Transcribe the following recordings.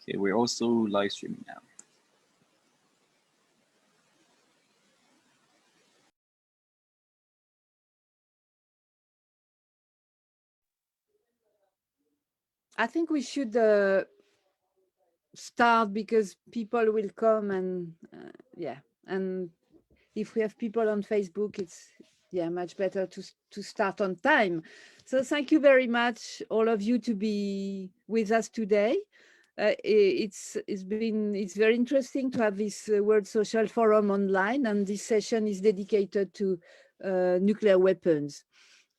Okay, we're also live streaming now. I think we should start because people will come and yeah, and if we have people on Facebook, it's much better to start on time. So thank you very much, all of you, to be with us today. It's very interesting to have this World Social Forum online, and this session is dedicated to nuclear weapons.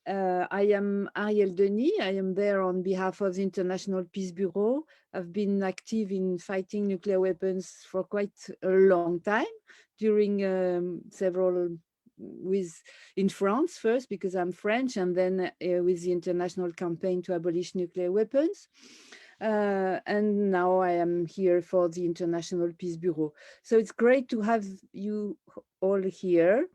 I am Arielle Denis. I am there on behalf of the International Peace Bureau. I've been active in fighting nuclear weapons for quite a long time, during several in France first, because I'm French, and then with the international campaign to abolish nuclear weapons. And now I am here for the International Peace Bureau. So it's great to have you all here.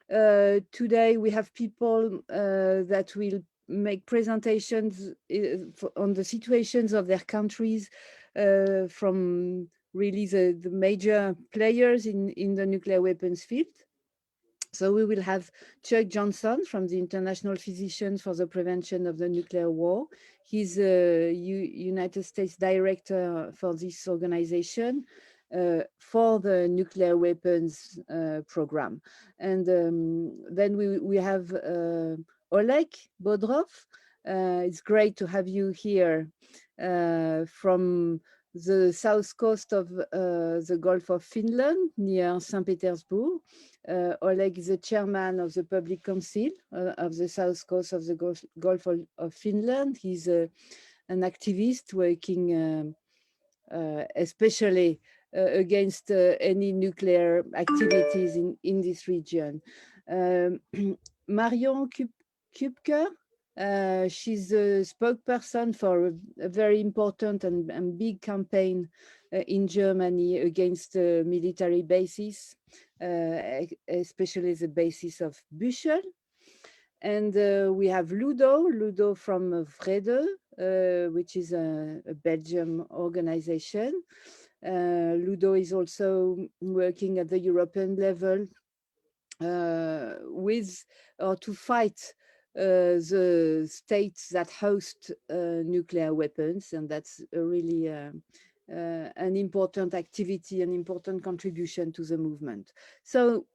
Today we have people that will make presentations on the situations of their countries from really the major players in the nuclear weapons field. So we will have Chuck Johnson from the International Physicians for the Prevention of the Nuclear War. He's a United States director for this organization for the nuclear weapons program. And then we have Oleg Bodrov. It's great to have you here from the south coast of the Gulf of Finland, near St. Petersburg. Oleg is the chairman of the Public Council of the south coast of the Gulf of Finland. He's an activist working especially against any nuclear activities in this region. Marion Küpker, she's a spokesperson for a very important and big campaign in Germany against military bases, especially the basis of Büchel. And we have Ludo from Vrede, which is a Belgian organization. Ludo is also working at the European level with or to fight the states that host nuclear weapons, and that's really an important activity, an important contribution to the movement. So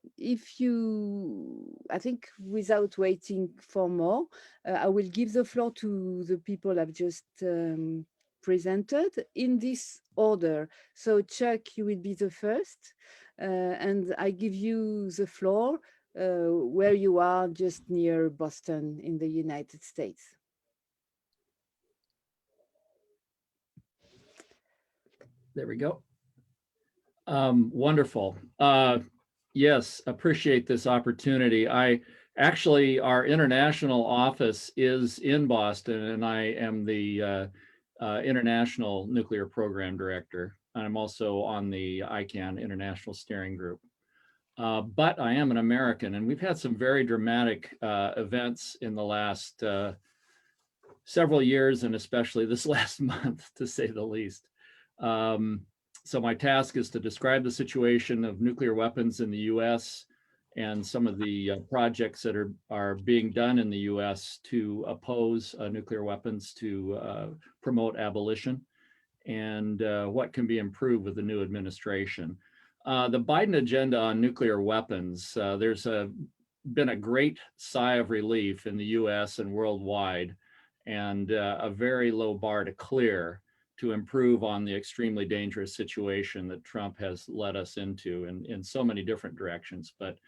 I think without waiting for more, I will give the floor to the people I've just presented in this order. So Chuck, you will be the first, and I give you the floor where you are, just near Boston in the United States. There we go. Wonderful. Yes, appreciate this opportunity. Actually, our international office is in Boston, and I am the International Nuclear Program Director. I'm also on the ICANN International Steering Group. But I am an American, and we've had some very dramatic events in the last several years, and especially this last month, to say the least. So my task is to describe the situation of nuclear weapons in the US and some of the projects that are being done in the US to oppose nuclear weapons, to promote abolition, and what can be improved with the new administration. The Biden agenda on nuclear weapons, there's been a great sigh of relief in the US and worldwide, and a very low bar to clear to improve on the extremely dangerous situation that Trump has led us into in so many different directions. But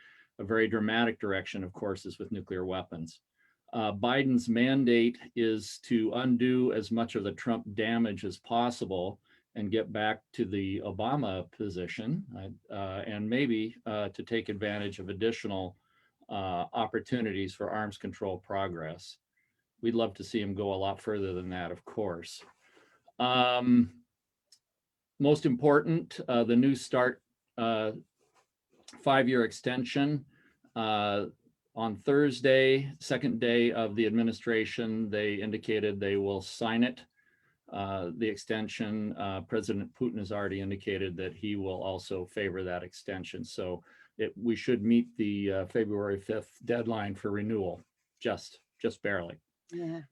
a very dramatic direction, of course, is with nuclear weapons. Biden's mandate is to undo as much of the Trump damage as possible and get back to the Obama position, and maybe to take advantage of additional opportunities for arms control progress. We'd love to see him go a lot further than that, of course. Most important, the New START 5-year extension. On Thursday, second day of the administration, they indicated they will sign it. the extension. President Putin has already indicated that he will also favor that extension. So we should meet the February 5th deadline for renewal, just barely. Yeah.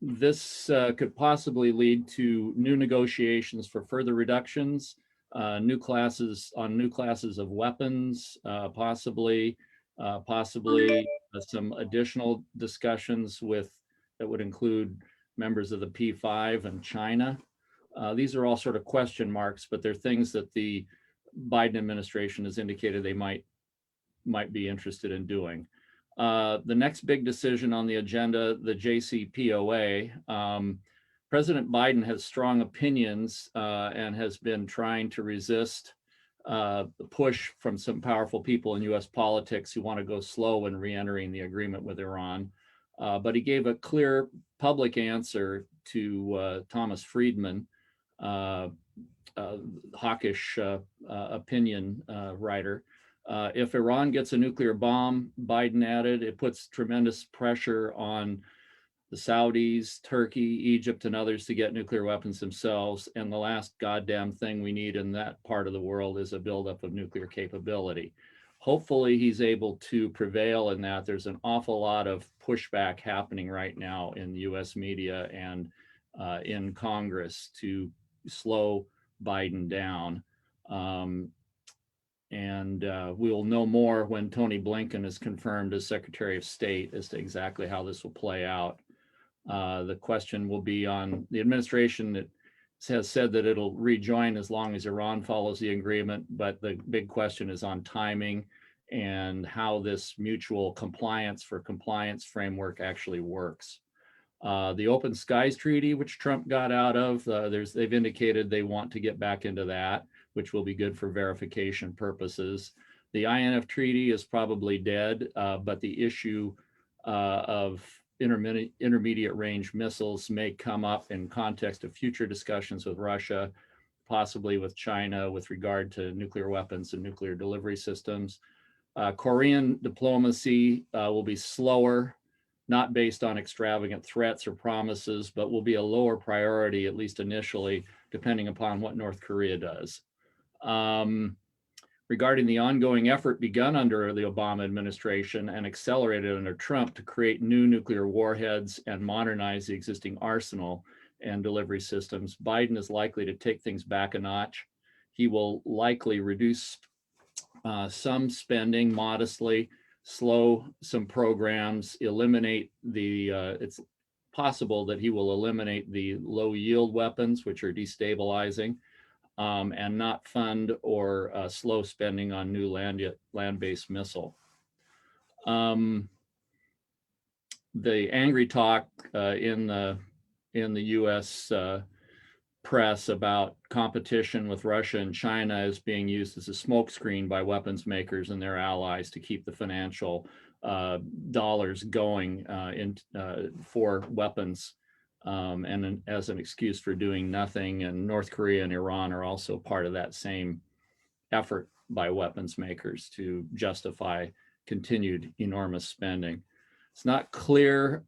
This could possibly lead to new negotiations for further reductions, new classes of weapons, possibly some additional discussions that would include members of the P5 and China. These are all sort of question marks, but they're things that the Biden administration has indicated they might be interested in doing. The next big decision on the agenda, the JCPOA. President Biden has strong opinions and has been trying to resist the push from some powerful people in US politics who want to go slow in re-entering the agreement with Iran. But he gave a clear public answer to Thomas Friedman, hawkish opinion writer. If Iran gets a nuclear bomb, Biden added, it puts tremendous pressure on the Saudis, Turkey, Egypt, and others to get nuclear weapons themselves. And the last goddamn thing we need in that part of the world is a buildup of nuclear capability. Hopefully he's able to prevail in that. There's an awful lot of pushback happening right now in the US media and in Congress to slow Biden down. And we'll know more when Tony Blinken is confirmed as Secretary of State as to exactly how this will play out. The question will be on the administration that has said that it'll rejoin as long as Iran follows the agreement, but the big question is on timing and how this mutual compliance for compliance framework actually works. The Open Skies Treaty, which Trump got out of, they've indicated they want to get back into that, which will be good for verification purposes. The INF Treaty is probably dead, but the issue of intermediate range missiles may come up in context of future discussions with Russia, possibly with China with regard to nuclear weapons and nuclear delivery systems. Korean diplomacy will be slower, not based on extravagant threats or promises, but will be a lower priority, at least initially, depending upon what North Korea does. Regarding the ongoing effort begun under the Obama administration and accelerated under Trump to create new nuclear warheads and modernize the existing arsenal and delivery systems, Biden is likely to take things back a notch. He will likely reduce some spending modestly, slow some programs, eliminate it's possible that he will eliminate the low yield weapons, which are destabilizing, and not fund or slow spending on new land-based missile. The angry talk in the U.S. Press about competition with Russia and China is being used as a smokescreen by weapons makers and their allies to keep the financial dollars going for weapons. And as an excuse for doing nothing. And North Korea and Iran are also part of that same effort by weapons makers to justify continued enormous spending. It's not clear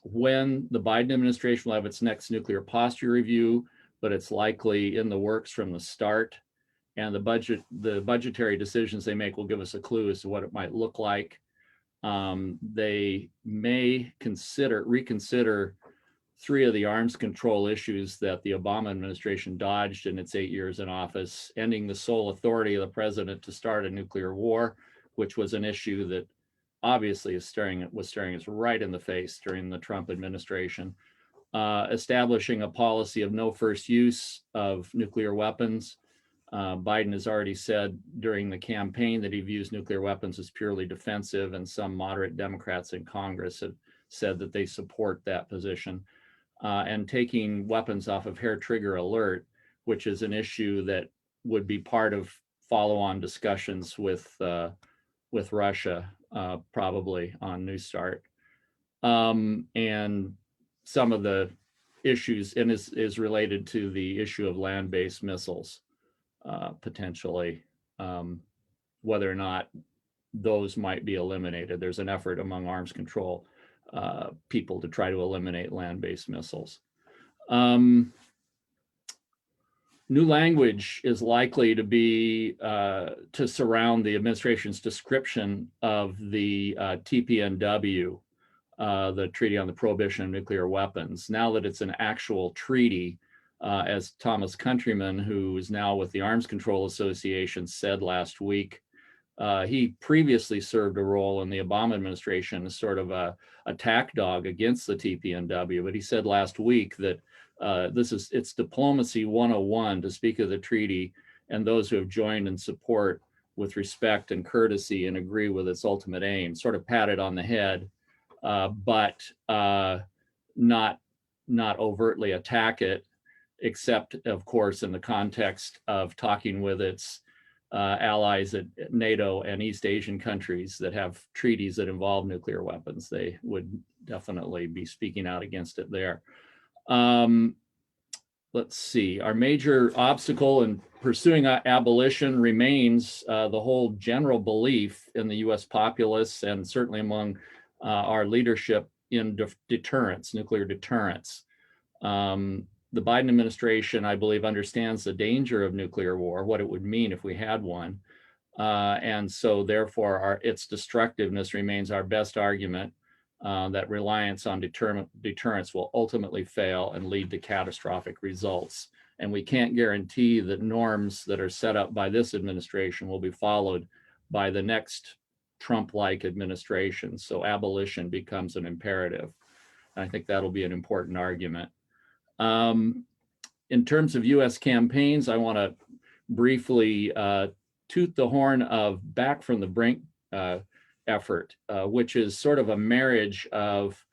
when the Biden administration will have its next nuclear posture review, but it's likely in the works from the start. And the budgetary decisions they make will give us a clue as to what it might look like. They may reconsider 3 of the arms control issues that the Obama administration dodged in its 8 years in office, ending the sole authority of the president to start a nuclear war, which was an issue that obviously was staring us right in the face during the Trump administration. Establishing a policy of no first use of nuclear weapons. Biden has already said during the campaign that he views nuclear weapons as purely defensive, and some moderate Democrats in Congress have said that they support that position. And taking weapons off of hair trigger alert, which is an issue that would be part of follow-on discussions with Russia, probably on New Start. And some of the issues, and is related to the issue of land-based missiles, potentially, whether or not those might be eliminated. There's an effort among arms control people to try to eliminate land-based missiles. New language is likely to be to surround the administration's description of the TPNW, the Treaty on the Prohibition of Nuclear Weapons. Now that it's an actual treaty, as Thomas Countryman, who is now with the Arms Control Association, said last week, he previously served a role in the Obama administration as sort of a attack dog against the TPNW, but he said last week that it's diplomacy 101 to speak of the treaty and those who have joined in support with respect and courtesy and agree with its ultimate aim, sort of pat it on the head, but not overtly attack it, except of course in the context of talking with its allies at NATO and East Asian countries that have treaties that involve nuclear weapons. They would definitely be speaking out against it there. Let's see, our major obstacle in pursuing abolition remains the whole general belief in the US populace and certainly among our leadership in deterrence, nuclear deterrence. The Biden administration, I believe, understands the danger of nuclear war, what it would mean if we had one. And so therefore its destructiveness remains our best argument that reliance on deterrence will ultimately fail and lead to catastrophic results. And we can't guarantee that norms that are set up by this administration will be followed by the next Trump-like administration. So abolition becomes an imperative. And I think that'll be an important argument. In terms of US campaigns, I want to briefly toot the horn of Back from the Brink effort, which is sort of a marriage of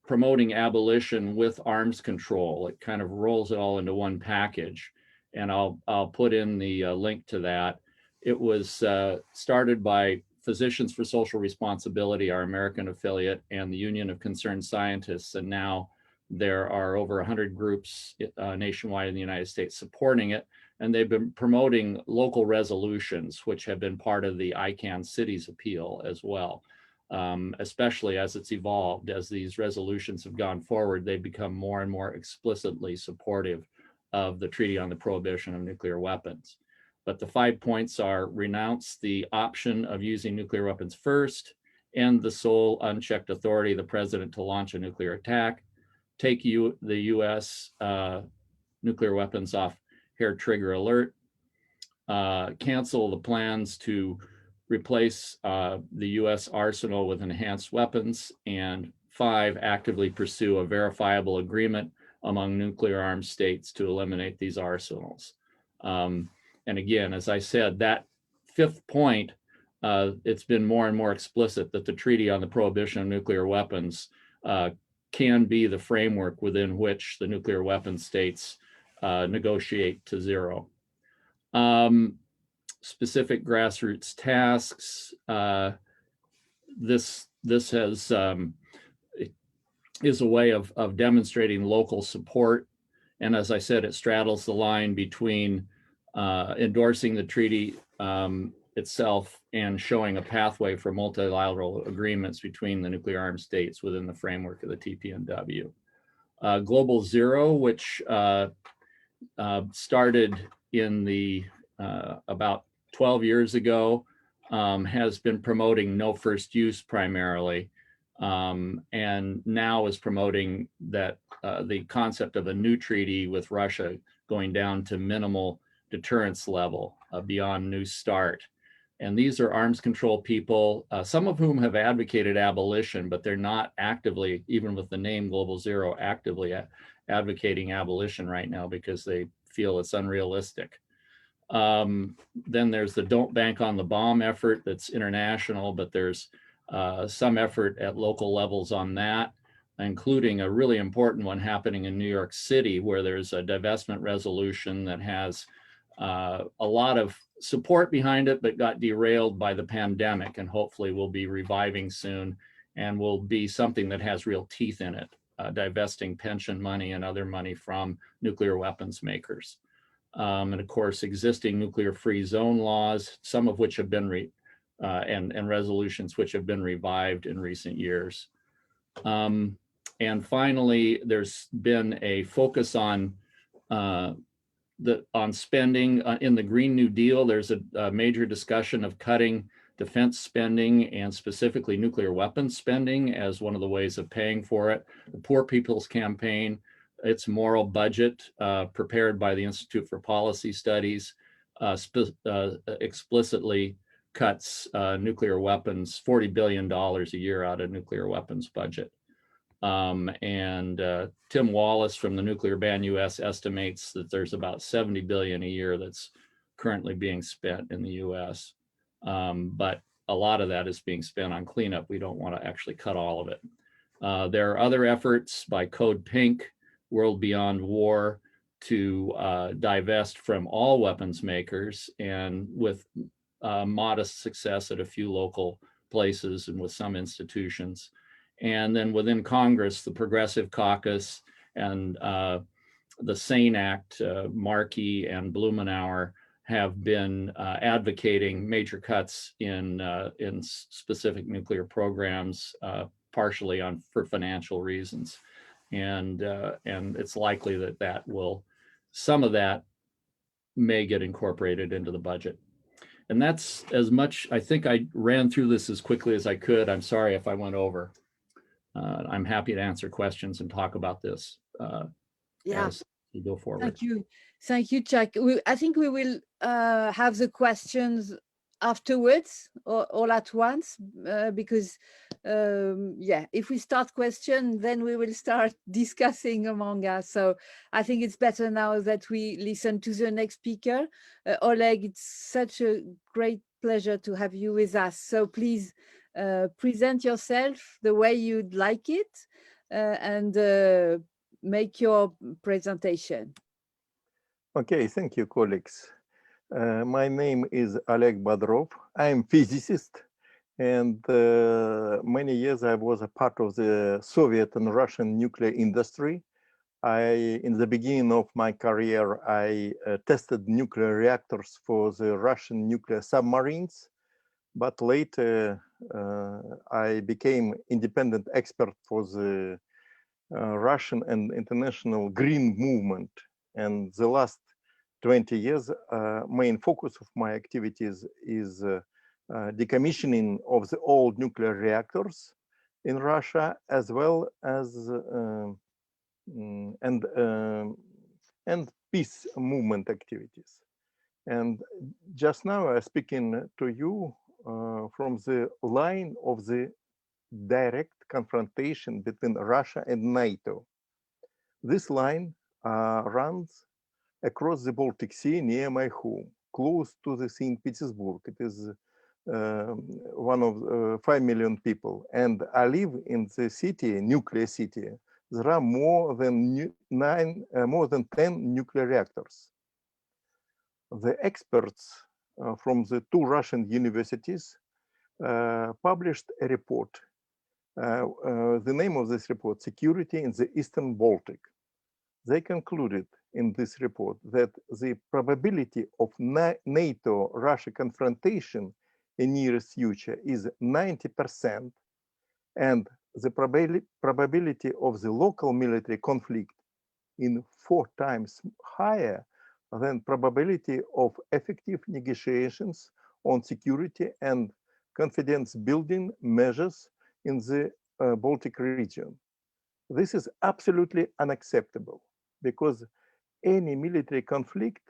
promoting abolition with arms control. It kind of rolls it all into one package. And I'll put in the link to that. It was started by Physicians for Social Responsibility, our American affiliate, and the Union of Concerned Scientists. And now there are over 100 groups nationwide in the United States supporting it. And they've been promoting local resolutions, which have been part of the ICANN Cities appeal as well, especially as it's evolved. As these resolutions have gone forward, they've become more and more explicitly supportive of the Treaty on the Prohibition of Nuclear Weapons. But the 5 points are: renounce the option of using nuclear weapons first, end the sole unchecked authority of the president to launch a nuclear attack, take the US nuclear weapons off hair trigger alert, cancel the plans to replace the US arsenal with enhanced weapons, and 5, actively pursue a verifiable agreement among nuclear armed states to eliminate these arsenals. And again, as I said, that 5th point, it's been more and more explicit that the Treaty on the Prohibition of Nuclear Weapons can be the framework within which the nuclear weapon states negotiate to zero. Specific grassroots tasks. This is a way of demonstrating local support. And as I said, it straddles the line between endorsing the treaty itself and showing a pathway for multilateral agreements between the nuclear armed states within the framework of the TPNW. Global Zero, which started in the about 12 years ago, has been promoting no first use primarily, and now is promoting that the concept of a new treaty with Russia going down to minimal deterrence level beyond New START. And these are arms control people, some of whom have advocated abolition, but they're not actively, even with the name Global Zero, actively advocating abolition right now because they feel it's unrealistic. Then there's the Don't Bank on the Bomb effort that's international, but there's some effort at local levels on that, including a really important one happening in New York City, where there's a divestment resolution that has a lot of support behind it, but got derailed by the pandemic, and hopefully will be reviving soon and will be something that has real teeth in it, divesting pension money and other money from nuclear weapons makers. And of course, existing nuclear-free zone laws, some of which have been and resolutions which have been revived in recent years. And And finally, there's been a focus on spending in the Green New Deal. There's a major discussion of cutting defense spending and specifically nuclear weapons spending as one of the ways of paying for it. The Poor People's Campaign, its moral budget prepared by the Institute for Policy Studies explicitly cuts nuclear weapons, $40 billion a year out of nuclear weapons budget. Tim Wallace from the Nuclear Ban US estimates that there's about 70 billion a year that's currently being spent in the US. But a lot of that is being spent on cleanup. We don't want to actually cut all of it. There are other efforts by Code Pink, World Beyond War, to divest from all weapons makers, and with modest success at a few local places and with some institutions. And then within Congress, the Progressive Caucus and the SANE Act, Markey and Blumenauer have been advocating major cuts in specific nuclear programs, partially for financial reasons. And it's likely that some of that may get incorporated into the budget. And that's as much. I think I ran through this as quickly as I could. I'm sorry if I went over. I'm happy to answer questions and talk about this as we go forward. Thank you, Chuck. I think we will have the questions afterwards or all at once because if we start question, then we will start discussing among us. So I think it's better now that we listen to the next speaker. Oleg, it's such a great pleasure to have you with us. So please present yourself the way you'd like it and make your presentation. Okay, thank you, colleagues. My name is Oleg Bodrov. I'm physicist, and many years I was a part of the Soviet and Russian nuclear industry. In the beginning of my career, I tested nuclear reactors for the Russian nuclear submarines, but later I became independent expert for the Russian and international green movement. And the last 20 years, main focus of my activities is decommissioning of the old nuclear reactors in Russia, as well as and peace movement activities. And just now I'm speaking to you from the line of the direct confrontation between Russia and NATO. This line runs across the Baltic Sea near my home, close to the St. Petersburg. It is one of 5 million people. And I live in the city, nuclear city. There are more than 10 nuclear reactors. The experts from the 2 Russian universities published a report. The name of this report, Security in the Eastern Baltic. They concluded in this report that the probability of NATO-Russia confrontation in nearest future is 90%, and the probability of the local military conflict in 4 times higher than probability of effective negotiations on security and confidence building measures in the Baltic region. This is absolutely unacceptable because any military conflict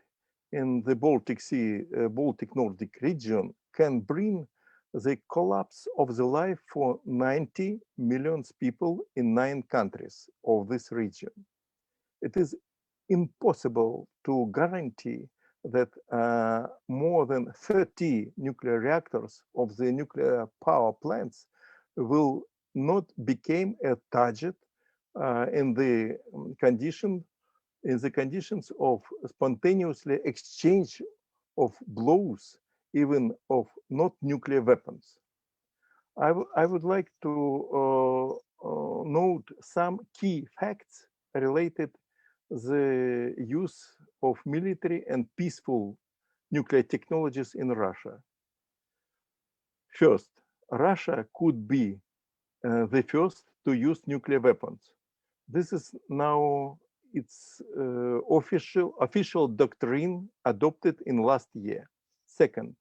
in the Baltic Sea, Baltic Nordic region can bring the collapse of the life for 90 million people in 9 countries of this region. It is impossible to guarantee that more than 30 nuclear reactors of the nuclear power plants will not become a target in the conditions of spontaneously exchange of blows, even of not nuclear weapons. I would like to note some key facts related the use of military and peaceful nuclear technologies in Russia. First, Russia could be the first to use nuclear weapons. This is now its official doctrine adopted in last year. Second,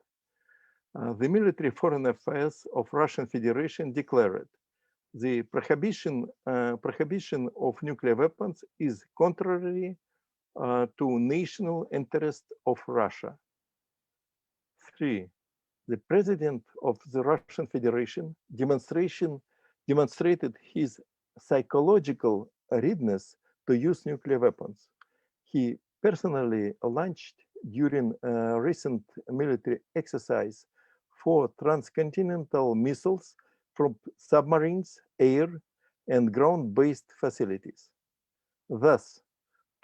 the military foreign affairs of Russian Federation declared the prohibition of nuclear weapons is contrary to national interest of Russia. 3. The president of the Russian Federation demonstrated his psychological readiness to use nuclear weapons. He personally launched during a recent military exercise 4 transcontinental missiles from submarines, air, and ground-based facilities. Thus,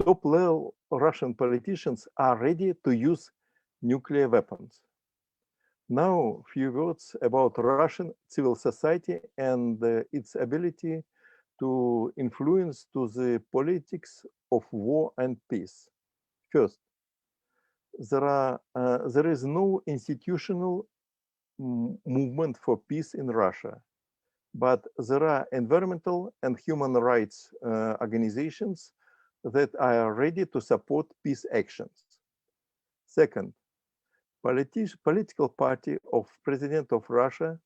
top-level Russian politicians are ready to use nuclear weapons. Now, a few words about Russian civil society and its ability to influence to the politics of war and peace. First, there is no institutional movement for peace in Russia, but there are environmental and human rights organizations that are ready to support peace actions. Second, political party of President of Russia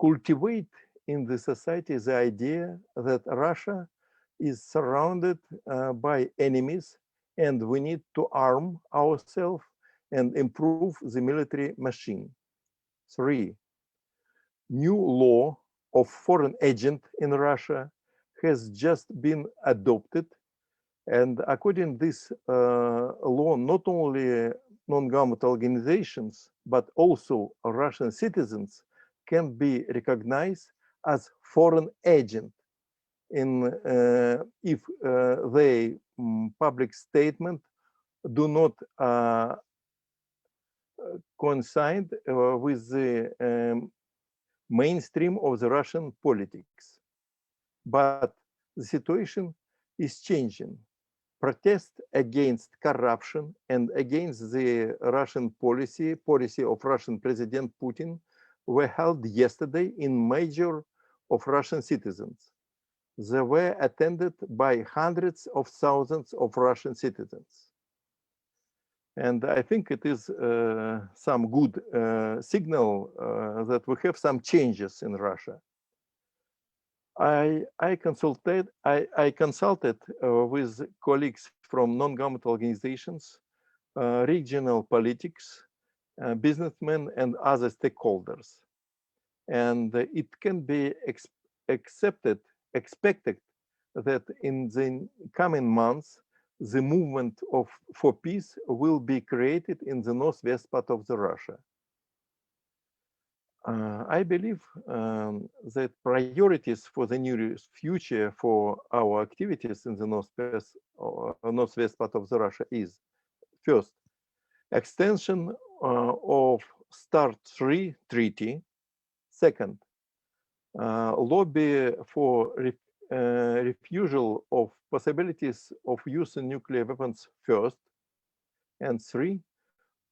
cultivate in the society the idea that Russia is surrounded by enemies and we need to arm ourselves and improve the military machine. 3. New law of foreign agent in Russia has just been adopted, and according to this law, not only non-governmental organizations, but also Russian citizens can be recognized as foreign agent in if their public statement do not coincide with the mainstream of the Russian politics. But the situation is changing. Protests against corruption and against the Russian policy of Russian President Putin were held yesterday in major of Russian citizens. They were attended by hundreds of thousands of Russian citizens. And I think it is some good signal that we have some changes in Russia. I consulted with colleagues from non-governmental organizations, regional politics, businessmen, and other stakeholders. And it can be expected that in the coming months, the movement for peace will be created in the northwest part of the Russia. I believe that priorities for the near future for our activities in the northwest part of the Russia is, first, extension of START 3 treaty. Second, lobby for refusal of possibilities of using nuclear weapons first. And 3,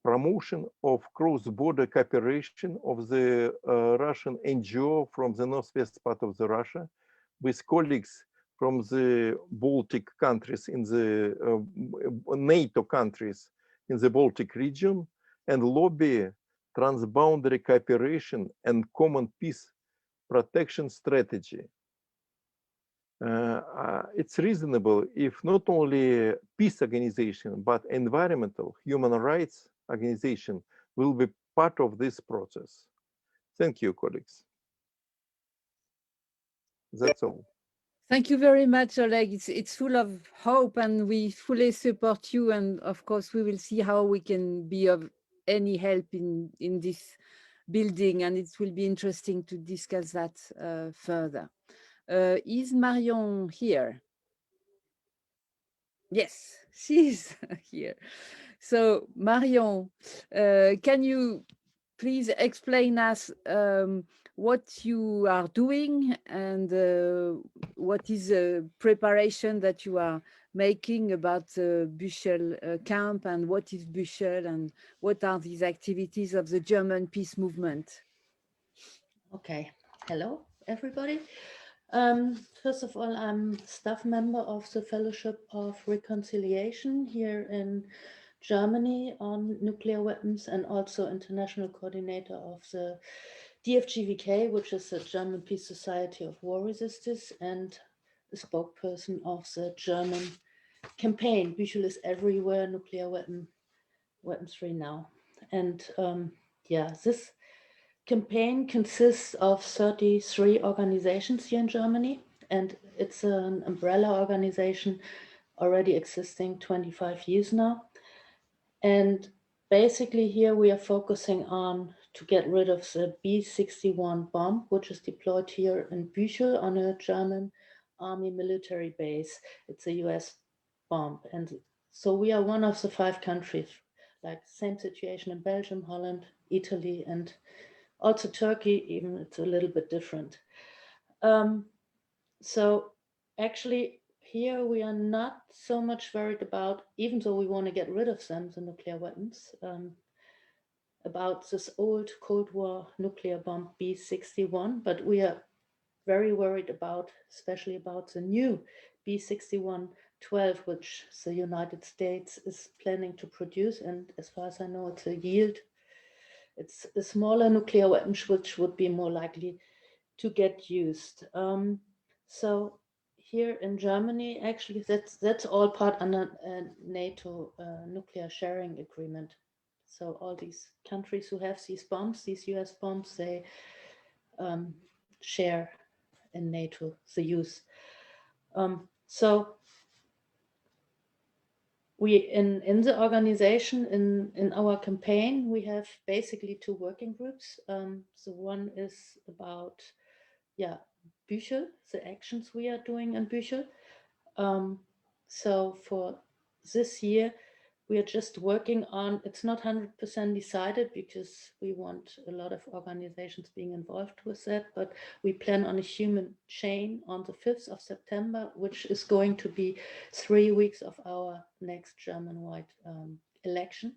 promotion of cross-border cooperation of the Russian NGO from the northwest part of the Russia with colleagues from the Baltic countries in the NATO countries in the Baltic region, and lobby transboundary cooperation and common peace protection strategy. It's reasonable if not only peace organization, but environmental human rights organization will be part of this process. Thank you, colleagues. That's all. Thank you very much, Oleg. It's full of hope and we fully support you. And of course, we will see how we can be of any help in this building. And it will be interesting to discuss that further. Is Marion here? Yes, she's here. So Marion, can you please explain us what you are doing and what is the preparation that you are making about Büchel camp, and what is Büchel and what are these activities of the German peace movement? Okay, hello everybody. First of all, I'm staff member of the Fellowship of Reconciliation here in Germany on nuclear weapons, and also international coordinator of the DFGVK, which is the German Peace Society of War Resisters, and a spokesperson of the German campaign. Büchel is everywhere, nuclear weapons free now. And yeah, this campaign consists of 33 organizations here in Germany, and it's an umbrella organization already existing 25 years now. And basically here we are focusing on to get rid of the B-61 bomb, which is deployed here in Büchel on a German army military base. It's a US bomb. And so we are one of the 5 countries, like same situation in Belgium, Holland, Italy, and also Turkey, even it's a little bit different. So actually here we are not so much worried about, even though we want to get rid of them, the nuclear weapons, about this old Cold War nuclear bomb B-61, but we are very worried about, especially about the new B-61-12, which the United States is planning to produce. And as far as I know, it's a yield. It's a smaller nuclear weapon, which would be more likely to get used. So here in Germany, actually, that's all part under a NATO nuclear sharing agreement. So all these countries who have these bombs, these US bombs, they share in NATO the use. So we in the organization, in our campaign, we have basically 2 working groups. So one is about Büchel, the actions we are doing in Büchel. So for this year, we are just working on, it's not 100% decided because we want a lot of organizations being involved with that, but we plan on a human chain on the 5th of September, which is going to be 3 weeks of our next German-wide election,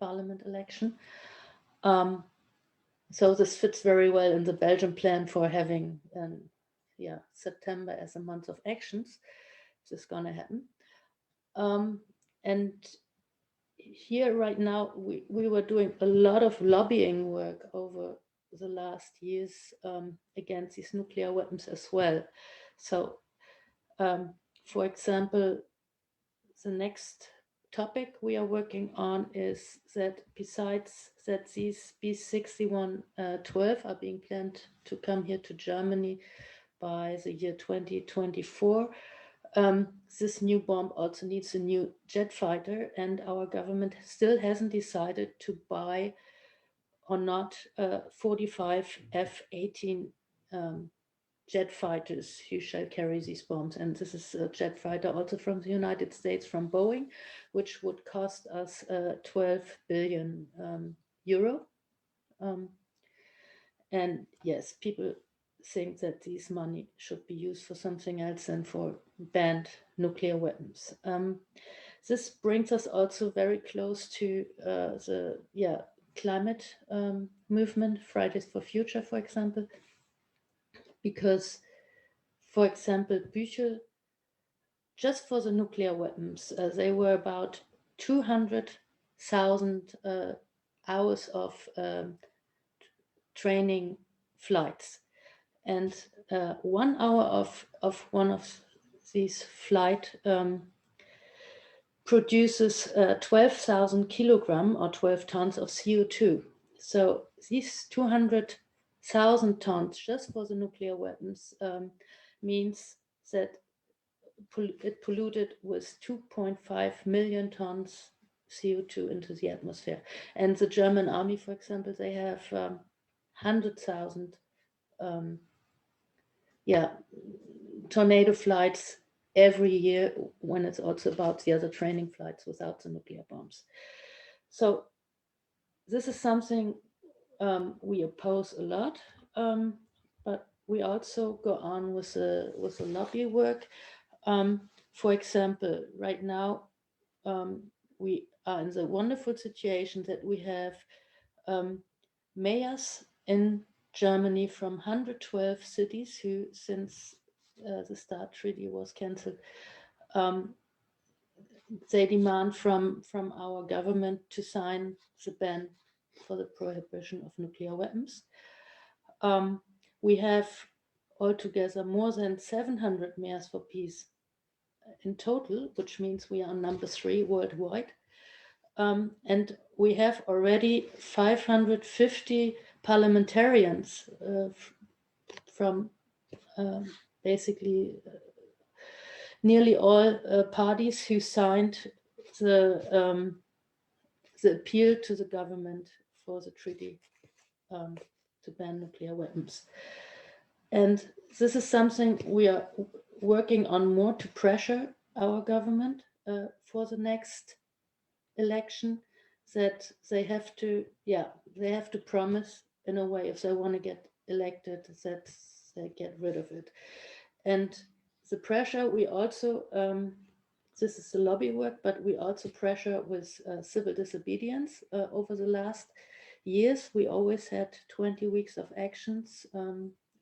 parliament election. So this fits very well in the Belgian plan for having September as a month of actions. This is going to happen. And here right now, we were doing a lot of lobbying work over the last years against these nuclear weapons as well. So, for example, the next topic we are working on is that besides that these B-61-12 are being planned to come here to Germany by the year 2024, this new bomb also needs a new jet fighter, and our government still hasn't decided to buy or not 45 F-18 jet fighters who shall carry these bombs. And this is a jet fighter also from the United States, from Boeing, which would cost us 12 billion euro. And yes, people think that this money should be used for something else than for banned nuclear weapons. This brings us also very close to the climate movement, Fridays for Future, for example, because, for example, Büchel, just for the nuclear weapons, they were about 200,000 hours of training flights. And 1 hour of one of these flights produces 12,000 kilograms or 12 tons of CO2. So these 200,000 tons just for the nuclear weapons means that it polluted with 2.5 million tons CO2 into the atmosphere. And the German army, for example, they have 100,000 tornado flights every year, when it's also about the other training flights without the nuclear bombs. So this is something we oppose a lot, but we also go on with the lobby work. For example, right now we are in the wonderful situation that we have mayors in Germany from 112 cities who since the START treaty was cancelled. They demand from our government to sign the ban for the prohibition of nuclear weapons. We have altogether more than 700 mayors for peace in total, which means we are number 3 worldwide. And we have already 550 parliamentarians from basically nearly all parties who signed the appeal to the government for the treaty to ban nuclear weapons. And this is something we are working on more to pressure our government for the next election, that they have to promise in a way, if they want to get elected, that they get rid of it. And the pressure, we also, this is the lobby work, but we also pressure with civil disobedience. Over the last years, we always had 20 weeks of actions,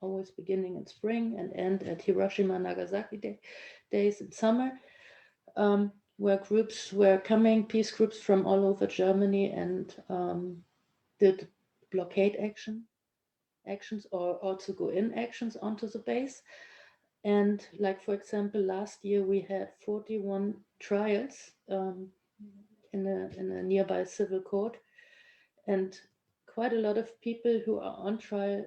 always beginning in spring and end at Hiroshima, Nagasaki days in summer, where groups were coming, peace groups from all over Germany, and did blockade actions or also go in actions onto the base. And like, for example, last year we had 41 trials in a nearby civil court, and quite a lot of people who are on trial,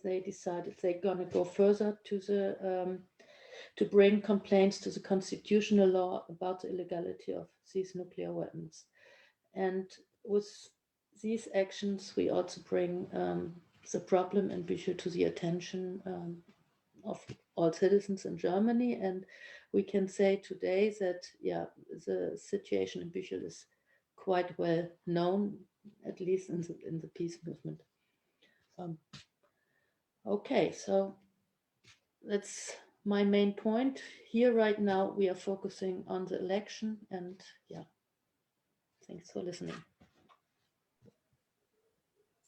they decided they're gonna go further to the to bring complaints to the constitutional law about the illegality of these nuclear weapons. And with these actions, we also bring the problem in Büchel to the attention of all citizens in Germany. And we can say today that, yeah, the situation in Büchel is quite well known, at least in the peace movement. Okay, so that's my main point. Here right now, we are focusing on the election, and yeah, thanks for listening.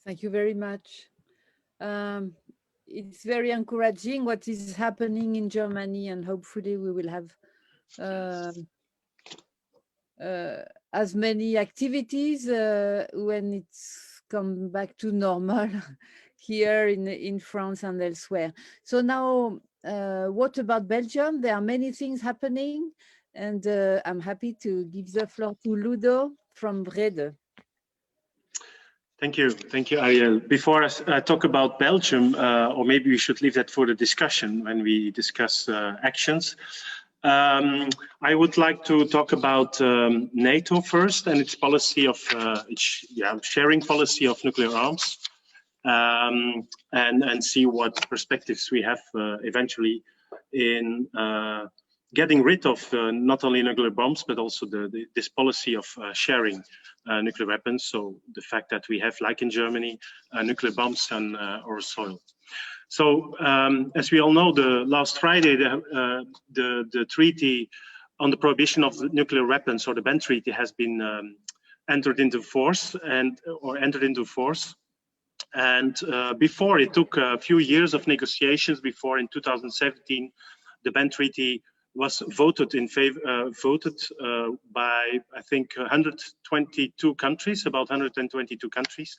Thank you very much. It's very encouraging what is happening in Germany, and hopefully we will have as many activities when it's come back to normal here in France and elsewhere. So now, what about Belgium? There are many things happening, and I'm happy to give the floor to Ludo from Vrede. Thank you, Arielle. Before I talk about Belgium, or maybe we should leave that for the discussion when we discuss actions. I would like to talk about NATO first and its policy of sharing policy of nuclear arms, and see what perspectives we have eventually in getting rid of not only nuclear bombs, but also this policy of sharing nuclear weapons. So the fact that we have, like in Germany, nuclear bombs on our soil. So as we all know, last Friday, the treaty on the prohibition of nuclear weapons, or the ban treaty, has been entered into force. And before, it took a few years of negotiations before, in 2017, the ban treaty was voted in favor, by, I think, 122 countries, about 122 countries.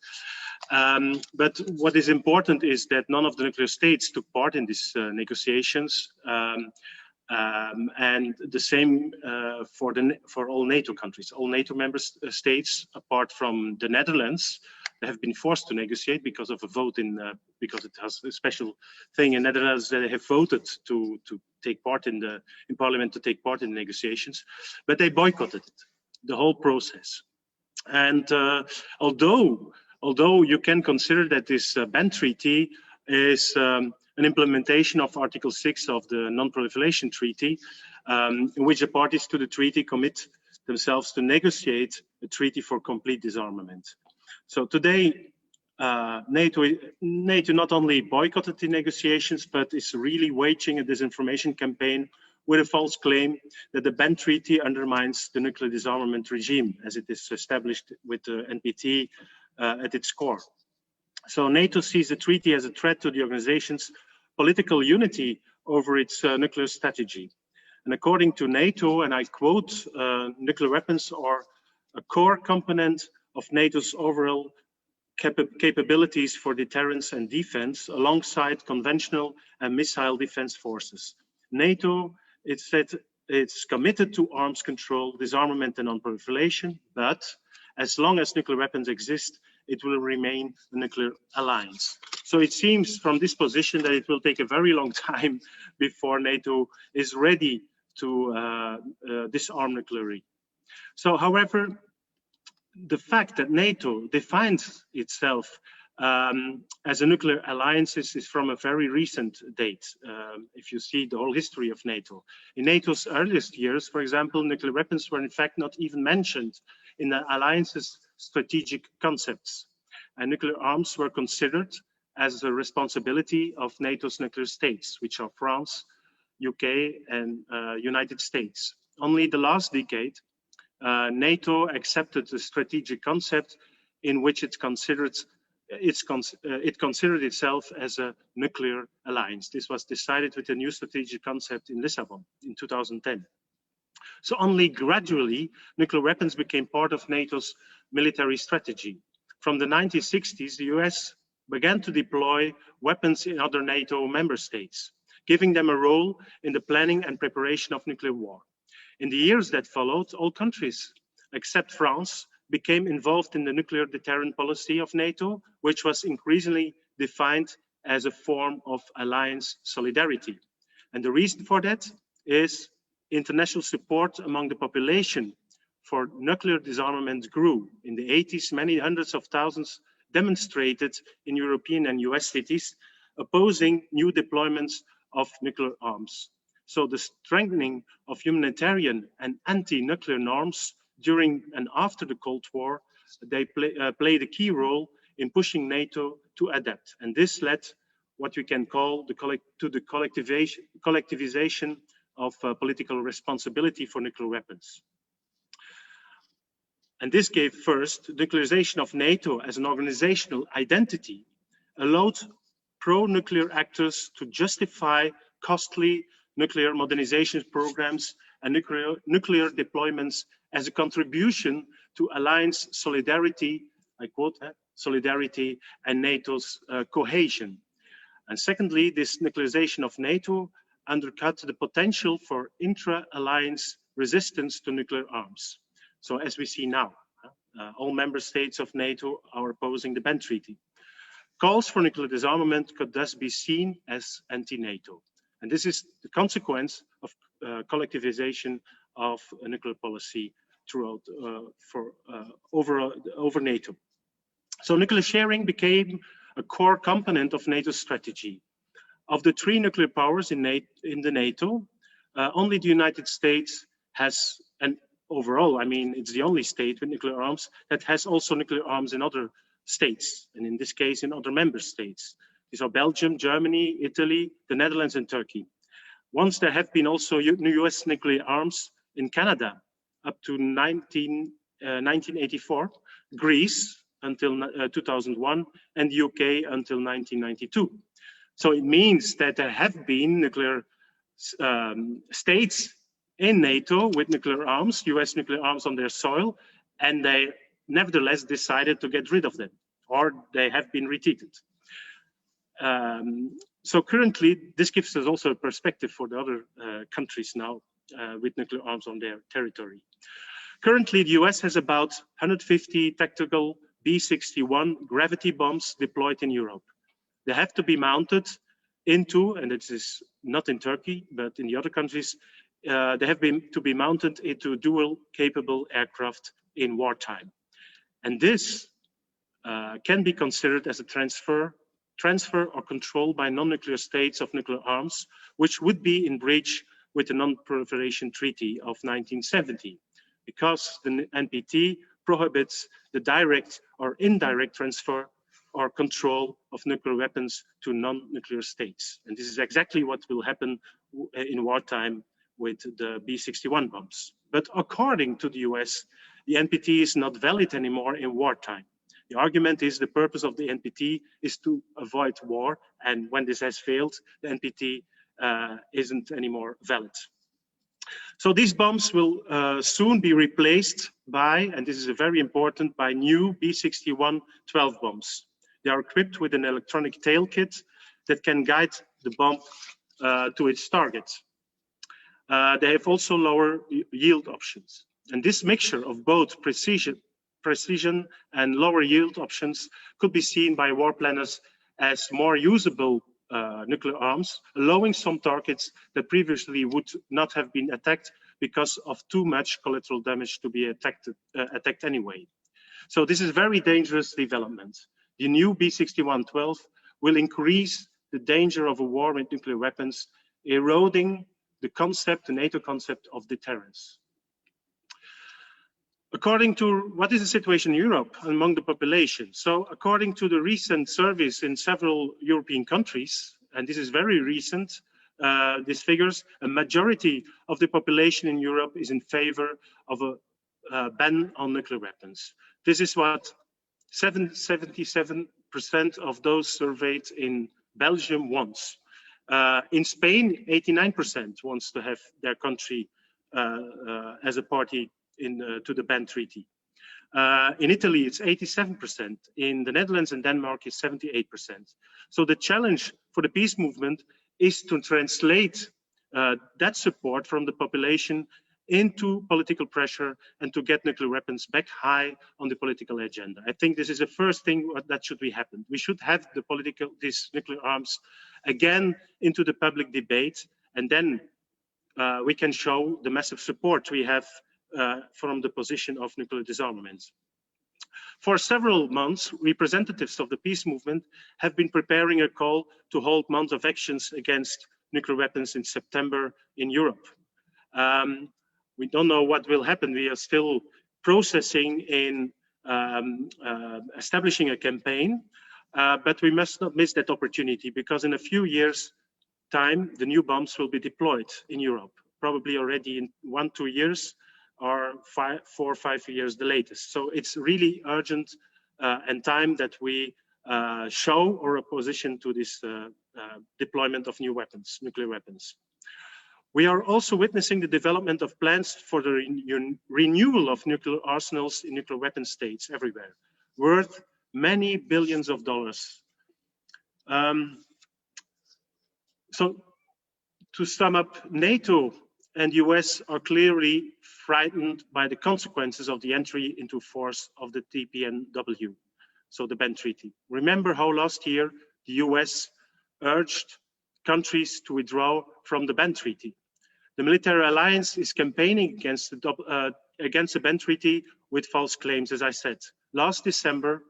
But what is important is that none of the nuclear states took part in these negotiations, and the same for all NATO countries. All NATO member states, apart from the Netherlands, they have been forced to negotiate because of a vote because it has a special thing in Netherlands. They have voted to take part in Parliament, to take part in the negotiations, but they boycotted it, the whole process. And although you can consider that this ban treaty is an implementation of Article 6 of the Non-Proliferation Treaty, in which the parties to the treaty commit themselves to negotiate a treaty for complete disarmament. So today, NATO not only boycotted the negotiations, but is really waging a disinformation campaign with a false claim that the ban treaty undermines the nuclear disarmament regime as it is established with the NPT at its core. So NATO sees the treaty as a threat to the organization's political unity over its nuclear strategy. And according to NATO, and I quote, nuclear weapons are a core component of NATO's overall capabilities for deterrence and defense alongside conventional and missile defense forces. NATO, it said, it's committed to arms control, disarmament and non-proliferation, but as long as nuclear weapons exist, it will remain a nuclear alliance. So it seems from this position that it will take a very long time before NATO is ready to disarm nuclearly. So, however, the fact that NATO defines itself as a nuclear alliance is from a very recent date. If you see the whole history of NATO. In NATO's earliest years, for example, nuclear weapons were in fact not even mentioned in the alliance's strategic concepts. And nuclear arms were considered as the responsibility of NATO's nuclear states, which are France, UK, and United States. Only the last decade, NATO accepted the strategic concept in which it considered itself as a nuclear alliance. This was decided with a new strategic concept in Lisbon in 2010. So only gradually, nuclear weapons became part of NATO's military strategy. From the 1960s, the US began to deploy weapons in other NATO member states, giving them a role in the planning and preparation of nuclear war. In the years that followed, all countries, except France, became involved in the nuclear deterrent policy of NATO, which was increasingly defined as a form of alliance solidarity. And the reason for that is international support among the population for nuclear disarmament grew. In the 80s, many hundreds of thousands demonstrated in European and US cities, opposing new deployments of nuclear arms. So the strengthening of humanitarian and anti-nuclear norms during and after the Cold War, they played a key role in pushing NATO to adapt. And this led what we can call the collectivization of political responsibility for nuclear weapons. And this gave first nuclearization of NATO as an organizational identity, allowed pro-nuclear actors to justify costly nuclear modernization programs and nuclear deployments as a contribution to alliance solidarity, I quote, solidarity and NATO's cohesion. And secondly, this nuclearization of NATO undercut the potential for intra-alliance resistance to nuclear arms. So as we see now, all member states of NATO are opposing the Ban Treaty. Calls for nuclear disarmament could thus be seen as anti-NATO. And this is the consequence of collectivization of a nuclear policy throughout over NATO. So nuclear sharing became a core component of NATO's strategy. Of the three nuclear powers in the NATO, only the United States has, and overall, I mean, it's the only state with nuclear arms that has also nuclear arms in other states, and in this case, in other member states. These are Belgium, Germany, Italy, the Netherlands, and Turkey. Once there have been also US nuclear arms in Canada up to 1984, Greece until 2001, and the UK until 1992. So it means that there have been nuclear states in NATO with nuclear arms, US nuclear arms on their soil, and they nevertheless decided to get rid of them, or they have been retreated. So currently, this gives us also a perspective for the other countries now with nuclear arms on their territory. Currently, the US has about 150 tactical B-61 gravity bombs deployed in Europe. They have to be mounted into, and it is not in Turkey, but in the other countries, they have to be mounted into dual capable aircraft in wartime. And this can be considered as a transfer or control by non-nuclear states of nuclear arms, which would be in breach with the Non-Proliferation Treaty of 1970, because the NPT prohibits the direct or indirect transfer or control of nuclear weapons to non-nuclear states. And this is exactly what will happen in wartime with the B-61 bombs. But according to the US, the NPT is not valid anymore in wartime. The argument is the purpose of the NPT is to avoid war, and when this has failed, the NPT isn't anymore valid. So these bombs will soon be replaced by, and this is very important, by new B-61 12 bombs. They are equipped with an electronic tail kit that can guide the bomb to its target. They have also lower yield options. And this mixture of both precision and lower yield options could be seen by war planners as more usable nuclear arms, allowing some targets that previously would not have been attacked because of too much collateral damage to be attacked anyway. So this is a very dangerous development. The new B-61-12 will increase the danger of a war with nuclear weapons, eroding the concept, the NATO concept of deterrence. According to what is the situation in Europe among the population? So according to the recent surveys in several European countries, and this is very recent, these figures, a majority of the population in Europe is in favor of a ban on nuclear weapons. This is what 77% of those surveyed in Belgium wants. In Spain, 89% wants to have their country as a party to the ban treaty. In Italy, it's 87%. In the Netherlands and Denmark, it's 78%. So the challenge for the peace movement is to translate that support from the population into political pressure and to get nuclear weapons back high on the political agenda. I think this is the first thing that should be happened. We should have these nuclear arms again into the public debate, and then we can show the massive support we have from the position of nuclear disarmament. For several months, representatives of the peace movement have been preparing a call to hold months of actions against nuclear weapons in September in Europe. We don't know what will happen. We are still processing in establishing a campaign, but we must not miss that opportunity, because in a few years' time, the new bombs will be deployed in Europe, probably already in 1-2 years, or 4 or 5 years the latest. So it's really urgent and time that we show our opposition to this deployment of new weapons, nuclear weapons. We are also witnessing the development of plans for the renewal of nuclear arsenals in nuclear weapon states everywhere, worth many billions of dollars. So to sum up, NATO and US are clearly frightened by the consequences of the entry into force of the IPPNW, so the ban treaty. Remember how last year the US urged countries to withdraw from the ban treaty. The military alliance is campaigning against the ban treaty with false claims, as I said. Last December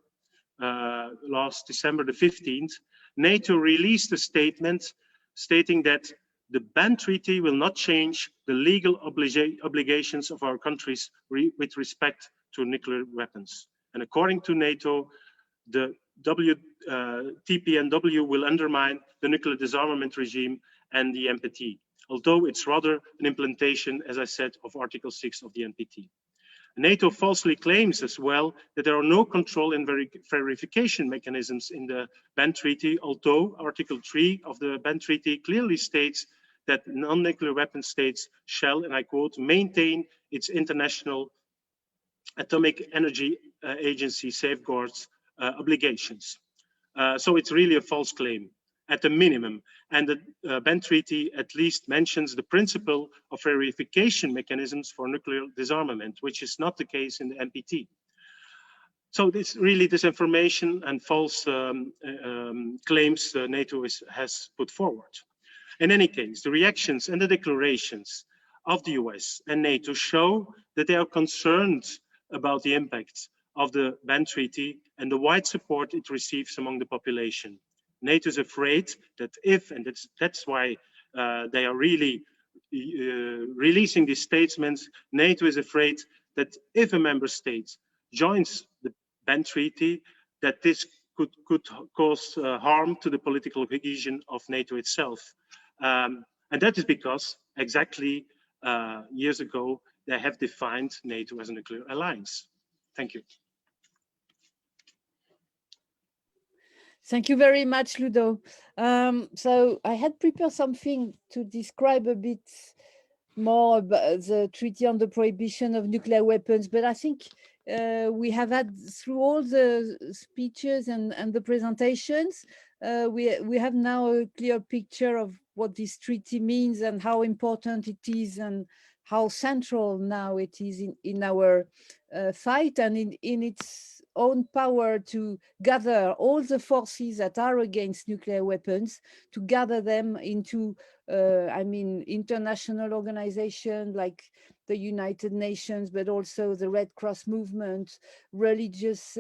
the 15th, NATO released a statement stating that the ban treaty will not change the legal obligations of our countries with respect to nuclear weapons. And according to NATO, the IPPNW will undermine the nuclear disarmament regime and the NPT, although it's rather an implementation, as I said, of Article 6 of the NPT. NATO falsely claims as well that there are no control and verification mechanisms in the ban treaty, although Article 3 of the ban treaty clearly states that non-nuclear weapon states shall, and I quote, maintain its international atomic energy agency safeguards obligations. So it's really a false claim at the minimum. And the ban treaty at least mentions the principle of verification mechanisms for nuclear disarmament, which is not the case in the NPT. So this really disinformation and false claims NATO has put forward. In any case, the reactions and the declarations of the US and NATO show that they are concerned about the impact of the ban treaty and the wide support it receives among the population. NATO is afraid that if, and that's why they are really releasing these statements, NATO is afraid that if a member state joins the ban treaty, that this could cause harm to the political cohesion of NATO itself. And that is because exactly years ago, they have defined NATO as a nuclear alliance. Thank you. Thank you very much, Ludo. So I had prepared something to describe a bit more about the Treaty on the Prohibition of Nuclear Weapons, but I think we have had, through all the speeches and the presentations, we have now a clear picture of what this treaty means and how important it is and how central now it is in our fight and in its own power to gather all the forces that are against nuclear weapons, to gather them into international organizations like the United Nations, but also the Red Cross movement, religious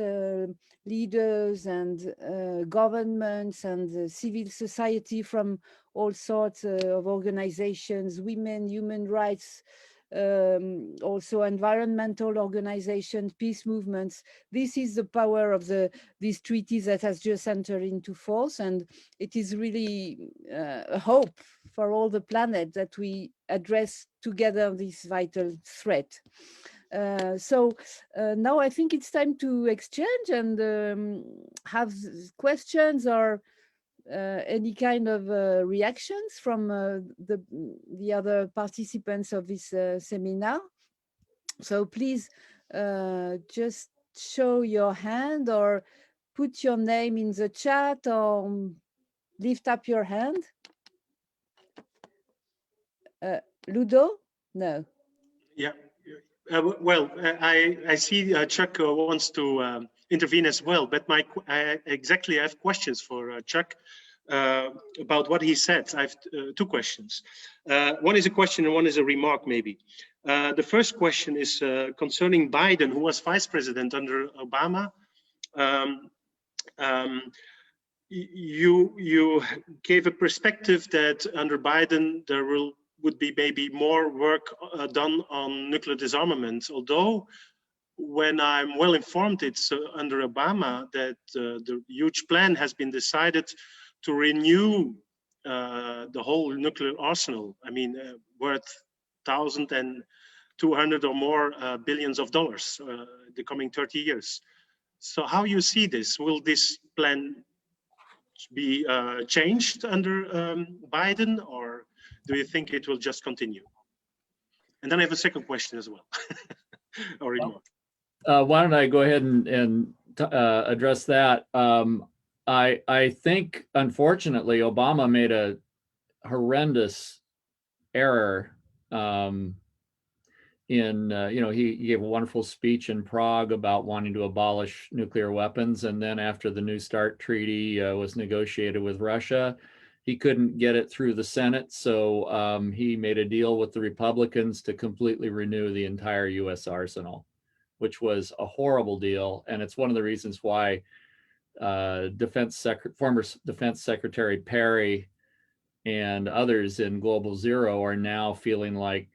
leaders and governments and civil society from all sorts of organizations, women, human rights, also environmental organizations, peace movements. This is the power of these treaties that has just entered into force, and it is really a hope for all the planet that we address together this vital threat. So now I think it's time to exchange and have questions or any kind of reactions from the other participants of this seminar. So please just show your hand or put your name in the chat or lift up your hand. Ludo? No. Yeah. I see Chuck wants to intervene as well, but I have questions for Chuck about what he said. I have two questions. One is a question and one is a remark, maybe. The first question is concerning Biden, who was vice president under Obama. You gave a perspective that under Biden there would be maybe more work done on nuclear disarmament, although when I'm well informed, it's under Obama that the huge plan has been decided to renew the whole nuclear arsenal. I mean, worth 1,200 or more billions of dollars the coming 30 years. So how you see this? Will this plan be changed under Biden, or do you think it will just continue? And then I have a second question as well. Or remark. Why don't I go ahead and address that? I think, unfortunately, Obama made a horrendous error he gave a wonderful speech in Prague about wanting to abolish nuclear weapons. And then after the New START treaty was negotiated with Russia, he couldn't get it through the Senate. So he made a deal with the Republicans to completely renew the entire US arsenal, which was a horrible deal. And it's one of the reasons why former Defense Secretary Perry and others in Global Zero are now feeling like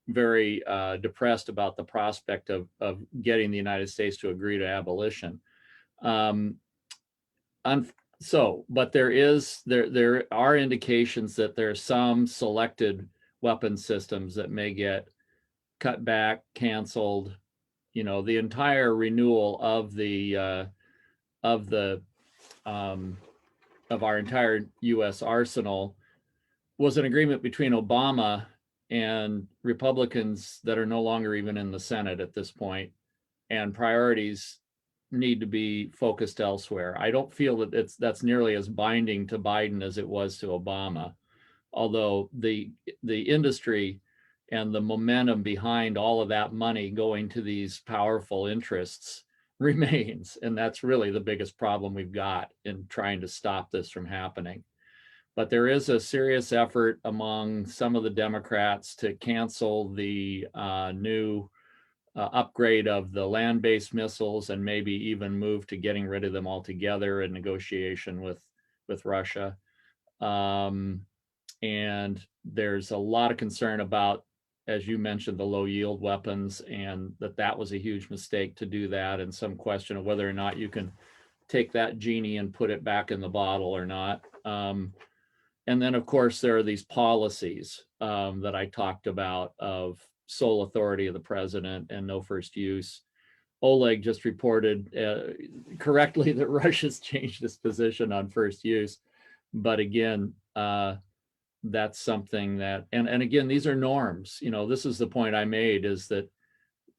very depressed about the prospect of getting the United States to agree to abolition. But there are indications that there are some selected weapon systems that may get cut back, canceled. The entire renewal of our entire U.S. arsenal was an agreement between Obama and Republicans that are no longer even in the Senate at this point, and priorities need to be focused elsewhere. I don't feel that that's nearly as binding to Biden as it was to Obama, although the industry and the momentum behind all of that money going to these powerful interests remains, and that's really the biggest problem we've got in trying to stop this from happening. But there is a serious effort among some of the Democrats to cancel the new upgrade of the land-based missiles and maybe even move to getting rid of them altogether in negotiation with Russia. And there's a lot of concern about, as you mentioned, the low-yield weapons, and that was a huge mistake to do that, and some question of whether or not you can take that genie and put it back in the bottle or not. And then, of course, there are these policies that I talked about of sole authority of the president and no first use. Oleg just reported correctly that Russia's changed its position on first use. But again, that's something that, and again, these are norms. You know, this is the point I made, is that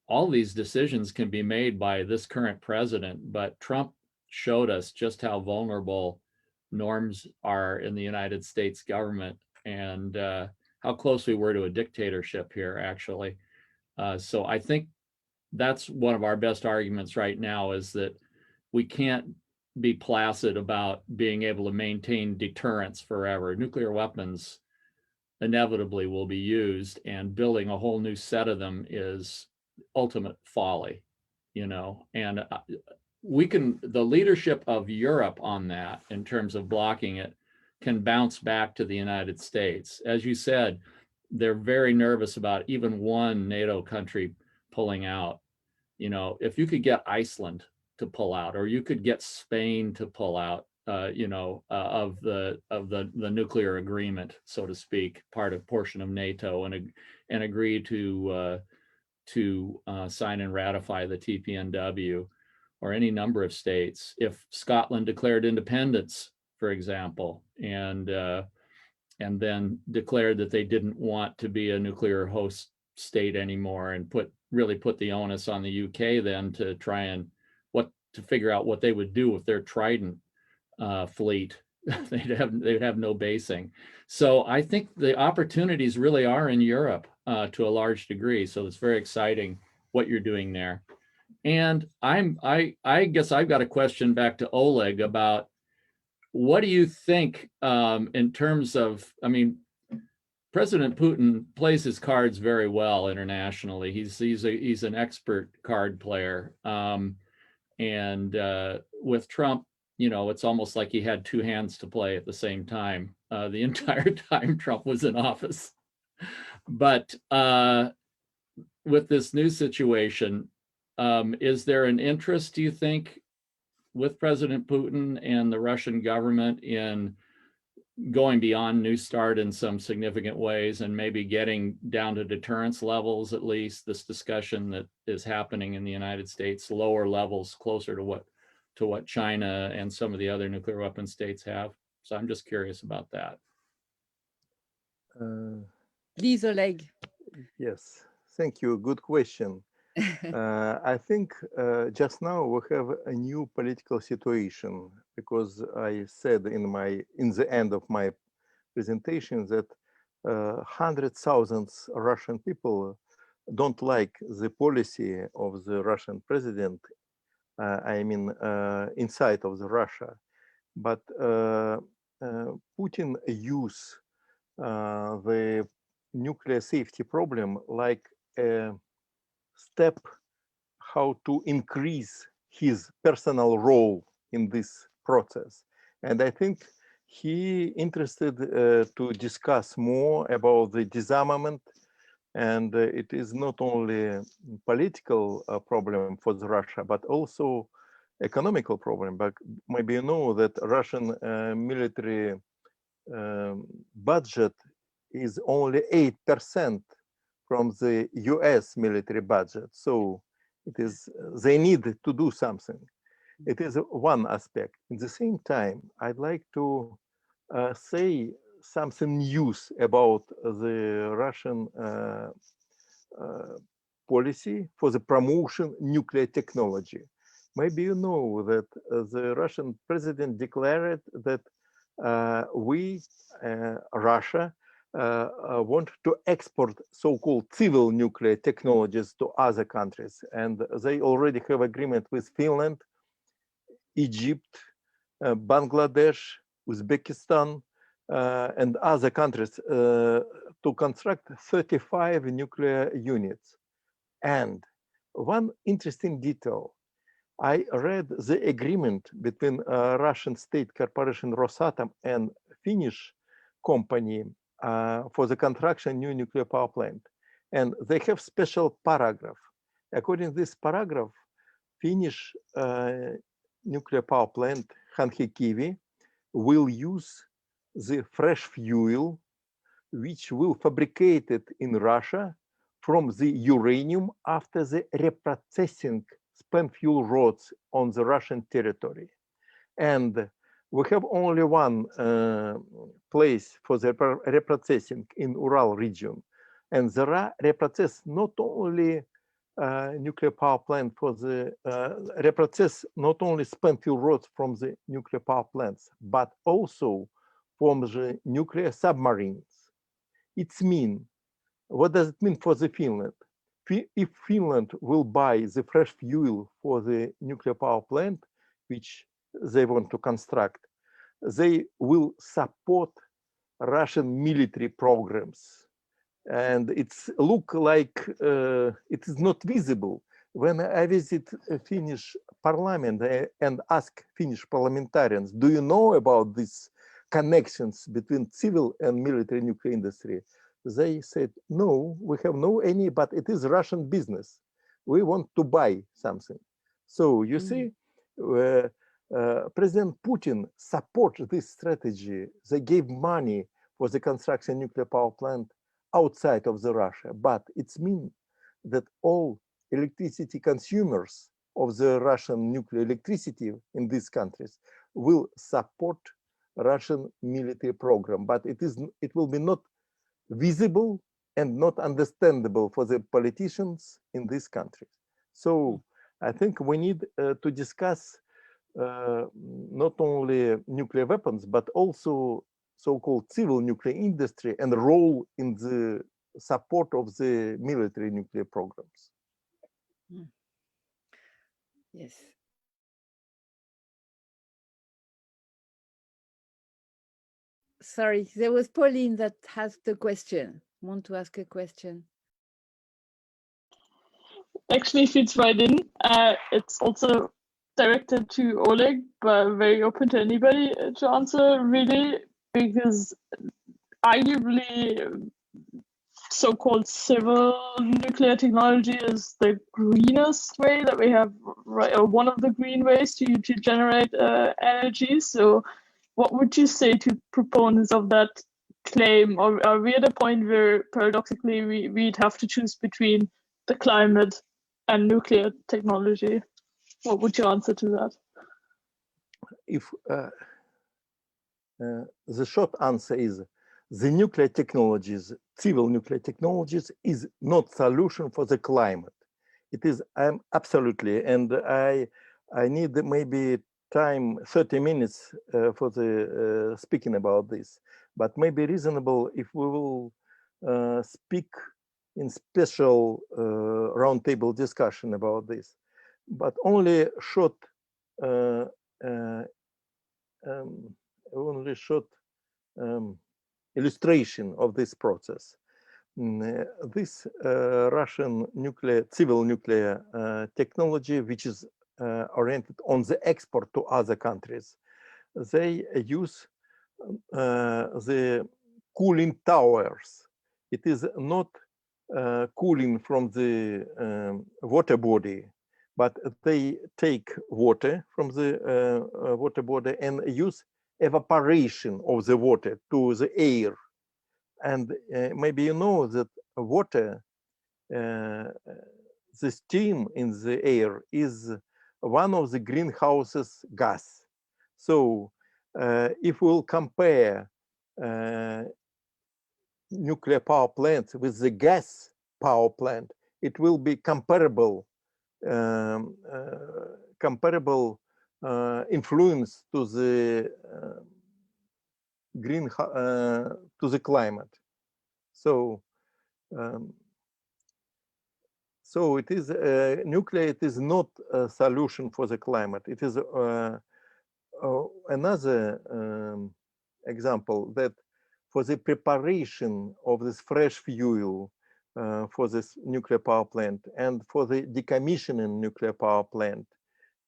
all these decisions can be made by this current president, but Trump showed us just how vulnerable norms are in the United States government, and how close we were to a dictatorship here, actually. So I think that's one of our best arguments right now, is that we can't be placid about being able to maintain deterrence forever. Nuclear weapons inevitably will be used, and building a whole new set of them is ultimate folly, you know. And the leadership of Europe on that, in terms of blocking it, can bounce back to the United States. As you said, they're very nervous about even one NATO country pulling out. You know, if you could get Iceland to pull out, or you could get Spain to pull out, you know, of the nuclear agreement, so to speak, portion of NATO, and agree to sign and ratify the TPNW, or any number of states. If Scotland declared independence, for example, and then declared that they didn't want to be a nuclear host state anymore, and really put the onus on the UK then to try and to figure out what they would do with their Trident fleet. They'd have no basing. So I think the opportunities really are in Europe to a large degree. So it's very exciting what you're doing there. And I guess I've got a question back to Oleg about, what do you think in terms of, I mean, President Putin plays his cards very well internationally. He's an expert card player. And with Trump, you know, it's almost like he had two hands to play at the same time the entire time Trump was in office. But with this new situation, is there an interest, do you think, with President Putin and the Russian government in going beyond New START in some significant ways, and maybe getting down to deterrence levels, at least this discussion that is happening in the United States, lower levels, closer to what China and some of the other nuclear weapon states have? So I'm just curious about that. Please, Oleg. Yes, thank you. Good question. I think just now we have a new political situation, because I said in the end of my presentation that 100,000 Russian people don't like the policy of the Russian president. I mean, inside of the Russia, but Putin use the nuclear safety problem like a step how to increase his personal role in this process. And I think he interested to discuss more about the disarmament, and it is not only a political problem for Russia, but also economical problem. But maybe you know that Russian military budget is only 8% from the US military budget. So it is, they need to do something. It is one aspect. At the same time, I'd like to say something news about the Russian policy for the promotion nuclear technology. Maybe you know that the Russian president declared that Russia, want to export so-called civil nuclear technologies to other countries. And they already have agreement with Finland, Egypt, Bangladesh, Uzbekistan, and other countries to construct 35 nuclear units. And one interesting detail, I read the agreement between Russian state corporation Rosatom and Finnish company for the construction new nuclear power plant. And they have special paragraph. According to this paragraph, Finnish nuclear power plant Hanhikivi will use the fresh fuel, which will fabricated in Russia from the uranium after the reprocessing spent fuel rods on the Russian territory. And we have only one place for the reprocessing in Ural region. And there are reprocess not only nuclear power plant for the reprocess not only spent fuel rods from the nuclear power plants, but also from the nuclear submarines. It's mean, what does it mean for the Finland? If Finland will buy the fresh fuel for the nuclear power plant, which they want to construct, they will support Russian military programs. And it's look like it is not visible. When I visit Finnish parliament and ask Finnish parliamentarians, do you know about these connections between civil and military nuclear industry? They said, no, we have no any, but it is Russian business. We want to buy something. So you see, President Putin supports this strategy. They gave money for the construction of nuclear power plant outside of the Russia, but it means that all electricity consumers of the Russian nuclear electricity in these countries will support Russian military program, but it will be not visible and not understandable for the politicians in these countries. So I think we need to discuss not only nuclear weapons, but also so-called civil nuclear industry and the role in the support of the military nuclear programs. Yes. Sorry, there was Pauline that has the question. Want to ask a question? Actually fits right in. It's also directed to Oleg, but very open to anybody to answer, really, because arguably so-called civil nuclear technology is the greenest way that we have, right, or one of the green ways to generate energy. So what would you say to proponents of that claim? Or are we at a point where paradoxically we'd have to choose between the climate and nuclear technology? What would you answer to that? If the short answer is the nuclear technologies, civil nuclear technologies, is not solution for the climate. It is absolutely, and I need maybe time 30 minutes for the speaking about this, but maybe reasonable if we will speak in special roundtable discussion about this, but only short illustration of this process. This Russian civil nuclear technology, which is oriented on the export to other countries, they use the cooling towers. It is not cooling from the water body, but they take water from the water body and use evaporation of the water to the air. And maybe you know that water, the steam in the air is one of the greenhouses gas. So if we'll compare nuclear power plants with the gas power plant, it will be comparable influence to the to the climate. So so it is nuclear. It is not a solution for the climate. It is another example that for the preparation of this fresh fuel for this nuclear power plant and for the decommissioning nuclear power plant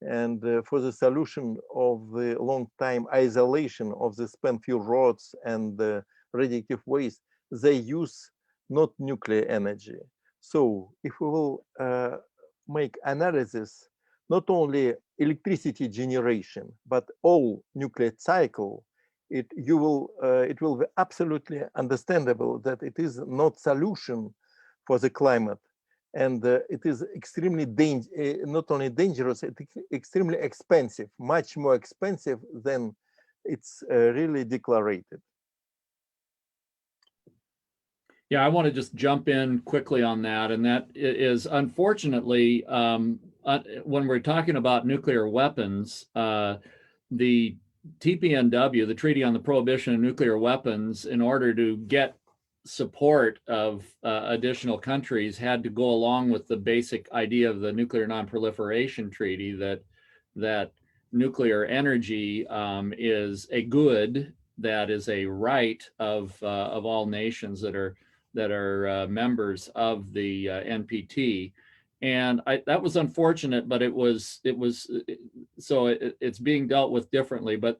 and for the solution of the long time isolation of the spent fuel rods and the radioactive waste, they use not nuclear energy. So if we will make analysis, not only electricity generation, but all nuclear cycle, it will be absolutely understandable that it is not solution for the climate. And it is extremely not only dangerous, it's extremely expensive, much more expensive than it's really declared. Yeah, I want to just jump in quickly on that. And that is, unfortunately, when we're talking about nuclear weapons, the TPNW, the Treaty on the Prohibition of Nuclear Weapons, in order to get support of additional countries, had to go along with the basic idea of the Nuclear Non-Proliferation Treaty that nuclear energy is a good, that is a right of all nations that are members of the NPT. And that was unfortunate, but it's being dealt with differently. But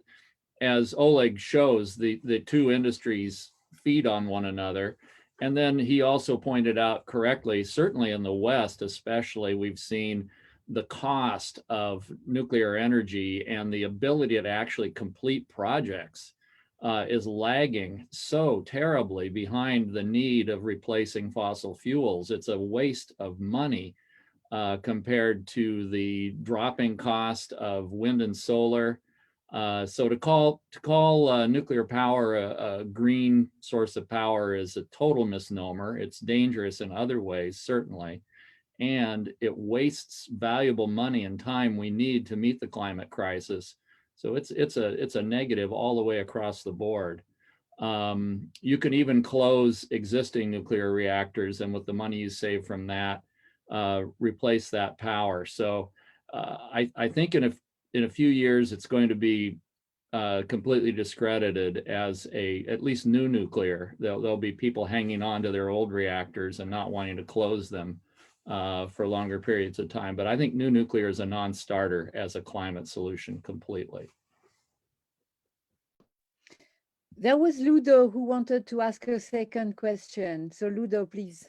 as Oleg shows, the two industries feed on one another. And then he also pointed out correctly, certainly in the West especially, we've seen the cost of nuclear energy and the ability to actually complete projects is lagging so terribly behind the need of replacing fossil fuels. It's a waste of money compared to the dropping cost of wind and solar. So to call nuclear power a green source of power is a total misnomer. It's dangerous in other ways, certainly, and it wastes valuable money and time we need to meet the climate crisis. So it's a negative all the way across the board. You can even close existing nuclear reactors, and with the money you save from that, replace that power. So I think in a few years it's going to be completely discredited as at least new nuclear. There'll be people hanging on to their old reactors and not wanting to close them for longer periods of time. But I think new nuclear is a non-starter as a climate solution completely. There was Ludo who wanted to ask a second question. So Ludo, please.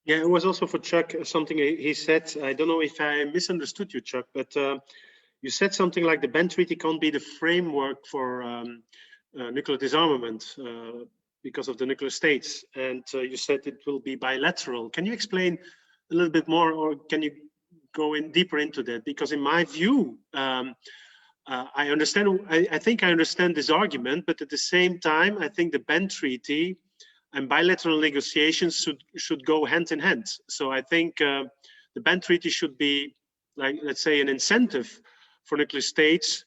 Yeah, it was also for Chuck, something he said. I don't know if I misunderstood you, Chuck, but you said something like the Benn Treaty can't be the framework for nuclear disarmament because of the nuclear states. And you said it will be bilateral. Can you explain a little bit more, or can you go in deeper into that? Because in my view, I understand, I think I understand this argument, but at the same time, I think the Benn Treaty and bilateral negotiations should go hand in hand. So I think the Benn Treaty should be, like, let's say, an incentive for nuclear states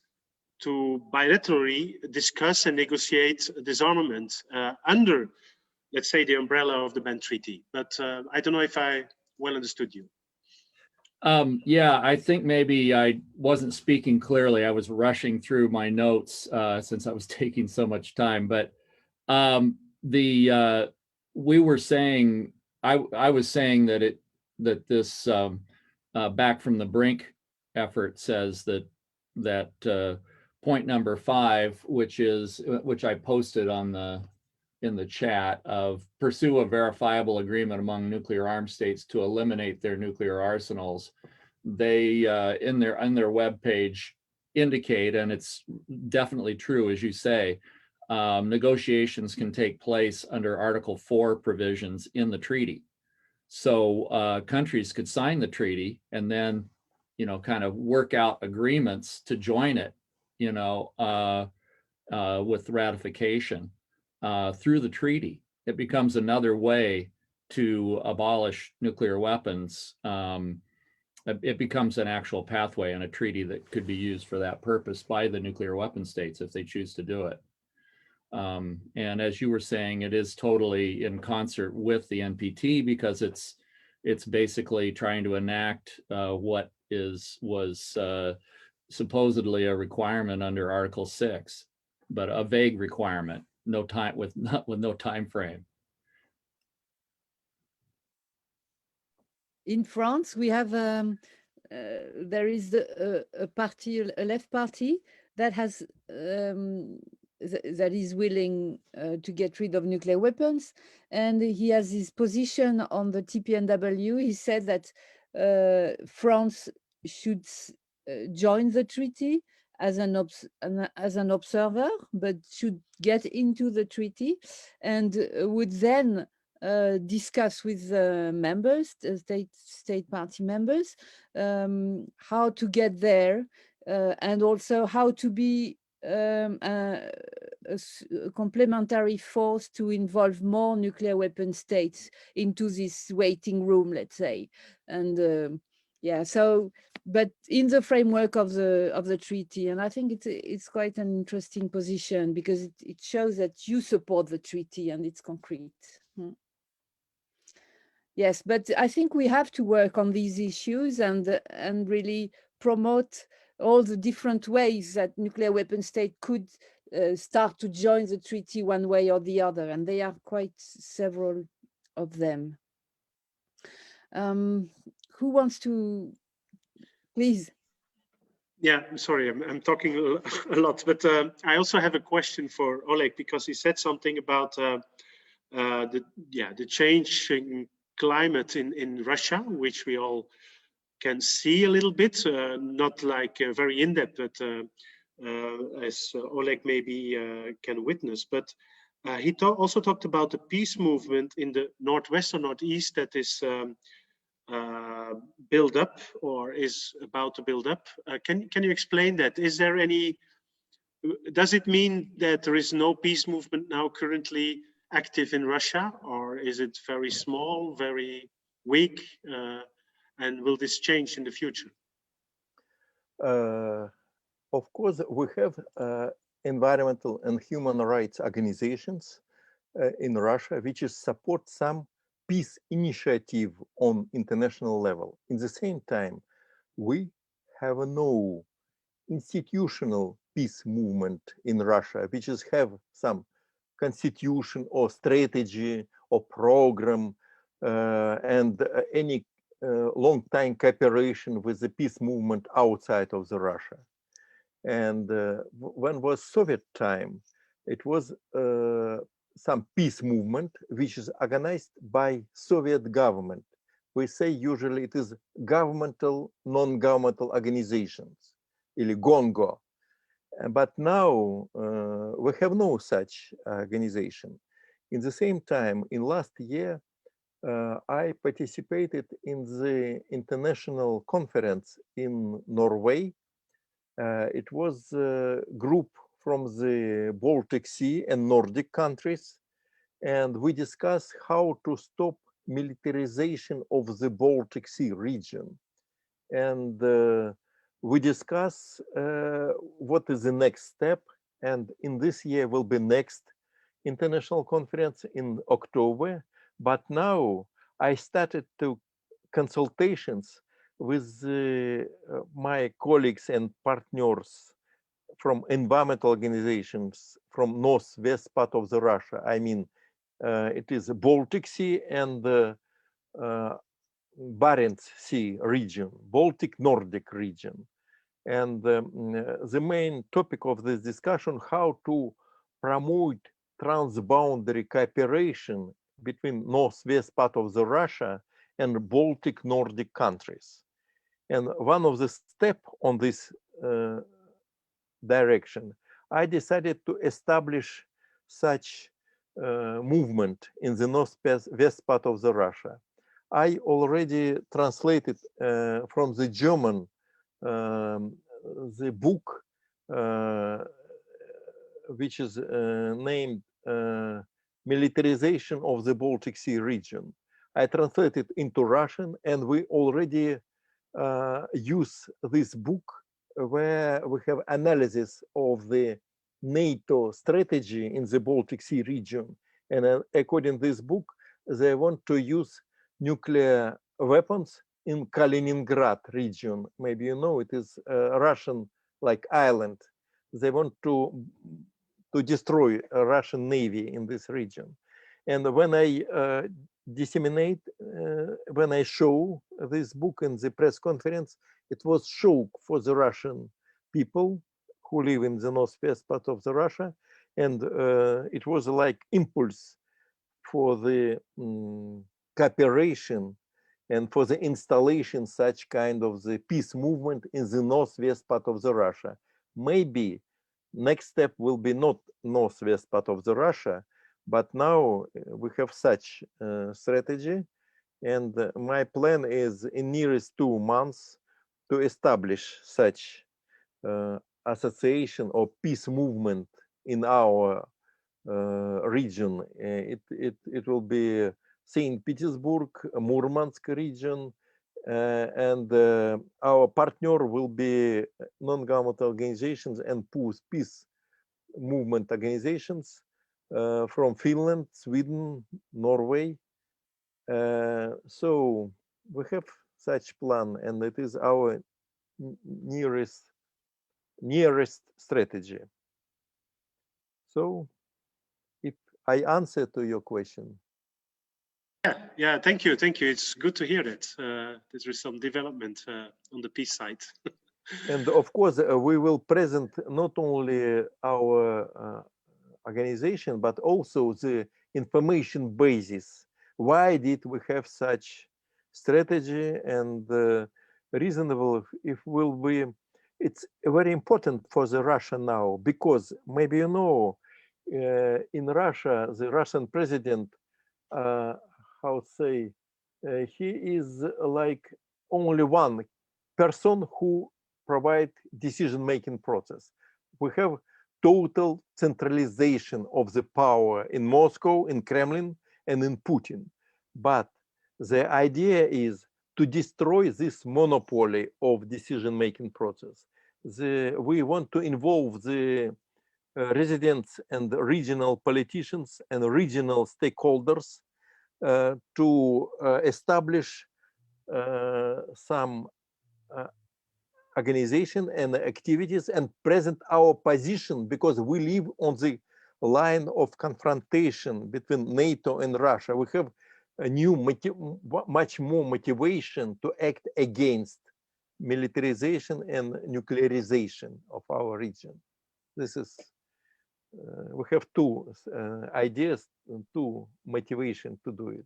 to bilaterally discuss and negotiate disarmament under, let's say, the umbrella of the Benn Treaty. But I don't know if I well understood you. Yeah, I think maybe I wasn't speaking clearly. I was rushing through my notes since I was taking so much time. But we were saying, I was saying that this back from the brink effort says that point number 5, which I posted in the chat, of pursue a verifiable agreement among nuclear armed states to eliminate their nuclear arsenals. They in their webpage indicate, and it's definitely true as you say, negotiations can take place under Article 4 provisions in the treaty. So countries could sign the treaty and then, kind of work out agreements to join it, with ratification through the treaty. It becomes another way to abolish nuclear weapons. It becomes an actual pathway and a treaty that could be used for that purpose by the nuclear weapon states if they choose to do it. And as you were saying, it is totally in concert with the NPT, because it's basically trying to enact what was supposedly a requirement under Article 6, but a vague requirement, with no time frame. In France, we have there is a party, a left party that has that is willing to get rid of nuclear weapons, and he has his position on the TPNW. He said that France should join the treaty as an observer, but should get into the treaty, and would then discuss with members, state party members, how to get there, and also how to be a complementary force to involve more nuclear weapon states into this waiting room, let's say. And yeah, so, but in the framework of the treaty, and I think it's quite an interesting position, because it shows that you support the treaty and it's concrete. Yes, but I think we have to work on these issues and really promote all the different ways that nuclear weapon state could start to join the treaty one way or the other, and they are quite several of them. Who wants to, please? Yeah, I'm sorry, I'm talking a lot, but I also have a question for Oleg, because he said something about the changing climate in Russia, which we all can see a little bit, not like very in depth, but as Oleg maybe can witness. But he also talked about the peace movement in the northwest or northeast that is build up or is about to build up. Can you explain that? Is there any? Does it mean that there is no peace movement now currently active in Russia, or is it very small, very weak, and will this change in the future? Of course, we have environmental and human rights organizations in Russia, which support some peace initiative on international level. In the same time, we have no institutional peace movement in Russia, which have some constitution or strategy or program and any long time cooperation with the peace movement outside of the Russia. And when was Soviet time, it was some peace movement which is organized by Soviet government. We say usually it is governmental, non-governmental organizations, или GONGO. But now we have no such organization. In the same time, in last year, I participated in the international conference in Norway. It was a group from the Baltic Sea and Nordic countries, and we discussed how to stop militarization of the Baltic Sea region. And we discuss what is the next step, and in this year will be next international conference in October. But now I started to consultations with my colleagues and partners from environmental organizations from northwest part of the Russia. I mean, it is the Baltic Sea and the Barents Sea region, Baltic Nordic region. And the main topic of this discussion, how to promote transboundary cooperation between northwest part of the Russia and Baltic Nordic countries. And one of the steps on this direction, I decided to establish such movement in the northwest part of the Russia. I already translated from the German the book which is named Militarization of the Baltic Sea region. I translated into Russian, and we already use this book where we have analysis of the NATO strategy in the Baltic Sea region. And according to this book, they want to use nuclear weapons in Kaliningrad region. Maybe you know, it is a Russian like island. They want to destroy a Russian Navy in this region. And when I disseminate, when I show this book in the press conference, it was shock for the Russian people who live in the northwest part of the Russia. And it was like impulse for the cooperation and for the installation such kind of the peace movement in the northwest part of the Russia. Maybe next step will be not northwest part of the Russia, But now we have such strategy, and my plan is in nearest 2 months to establish such association or peace movement in our region. It will be St. Petersburg, Murmansk region, and our partner will be non-governmental organizations and peace movement organizations from Finland, Sweden, Norway. So we have such plan, and it is our nearest strategy. So if I answer to your question. Yeah, thank you. It's good to hear that there is some development on the peace side. And of course, we will present not only our organization, but also the information basis. Why did we have such strategy, and reasonable if will be, it's very important for the Russia now, because maybe you know, in Russia, the Russian president, how say, he is like only one person who provide decision-making process. We have total centralization of the power in Moscow, in Kremlin, and in Putin. But the idea is to destroy this monopoly of decision-making process. We want to involve the residents and regional politicians and regional stakeholders to establish some organization and activities and present our position, because we live on the line of confrontation between NATO and Russia. We have a much more motivation to act against militarization and nuclearization of our region. This is, we have two ideas, two motivation to do it.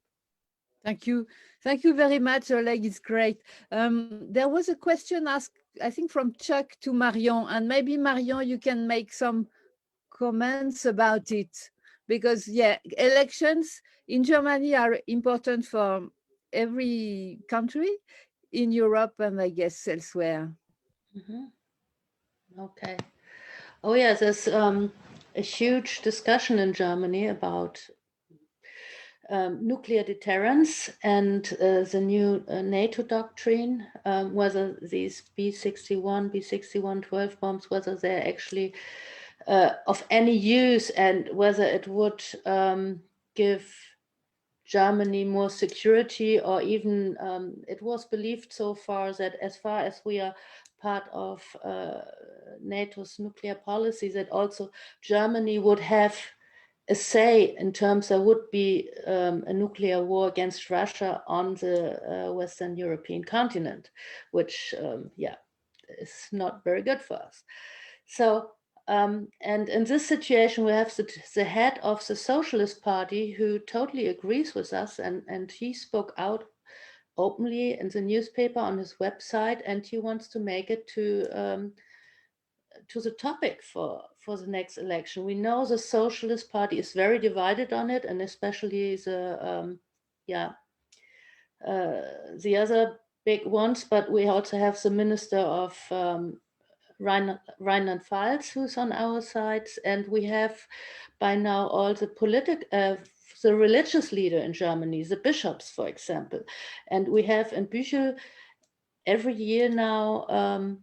Thank you. Thank you very much, Oleg. It's great. There was a question asked, I think, from Chuck to Marion, and maybe Marion, you can make some comments about it, because yeah, elections in Germany are important for every country in Europe and I guess elsewhere. Okay. Oh yeah, there's a huge discussion in Germany about nuclear deterrence and the new NATO doctrine, whether these B-61, B-61-12 bombs, whether they're actually of any use, and whether it would give Germany more security, or even it was believed so far that as far as we are part of NATO's nuclear policy, that also Germany would have a say in terms there would be a nuclear war against Russia on the Western European continent, which yeah, is not very good for us. So and in this situation, we have the head of the Socialist Party who totally agrees with us, and he spoke out openly in the newspaper on his website, and he wants to make it to the topic for the next election. We know the Socialist Party is very divided on it, and especially the other big ones. But we also have the Minister of Rheinland-Pfalz, who's on our side, and we have by now all the the religious leader in Germany, the bishops, for example, and we have in Büchel every year now.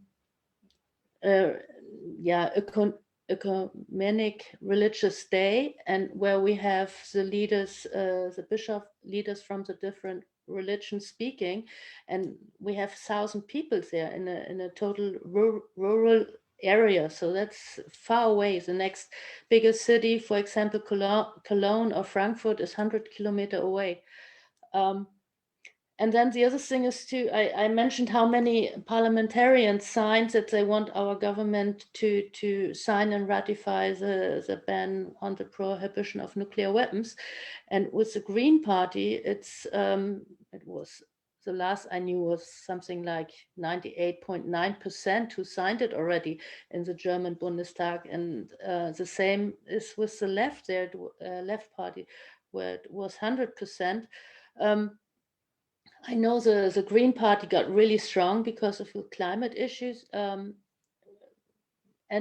Ecumenic religious day, and where we have the leaders, the bishop leaders from the different religions speaking, and we have 1,000 people there in a total rural area. So that's far away. The next biggest city, for example, Cologne or Frankfurt, is 100 kilometers away. And then the other thing is I mentioned how many parliamentarians signed that they want our government to sign and ratify the ban on the prohibition of nuclear weapons. And with the Green Party, it was the last I knew was something like 98.9% who signed it already in the German Bundestag. And the same is with the left there, left party, where it was 100%. I know the Green Party got really strong because of the climate issues. And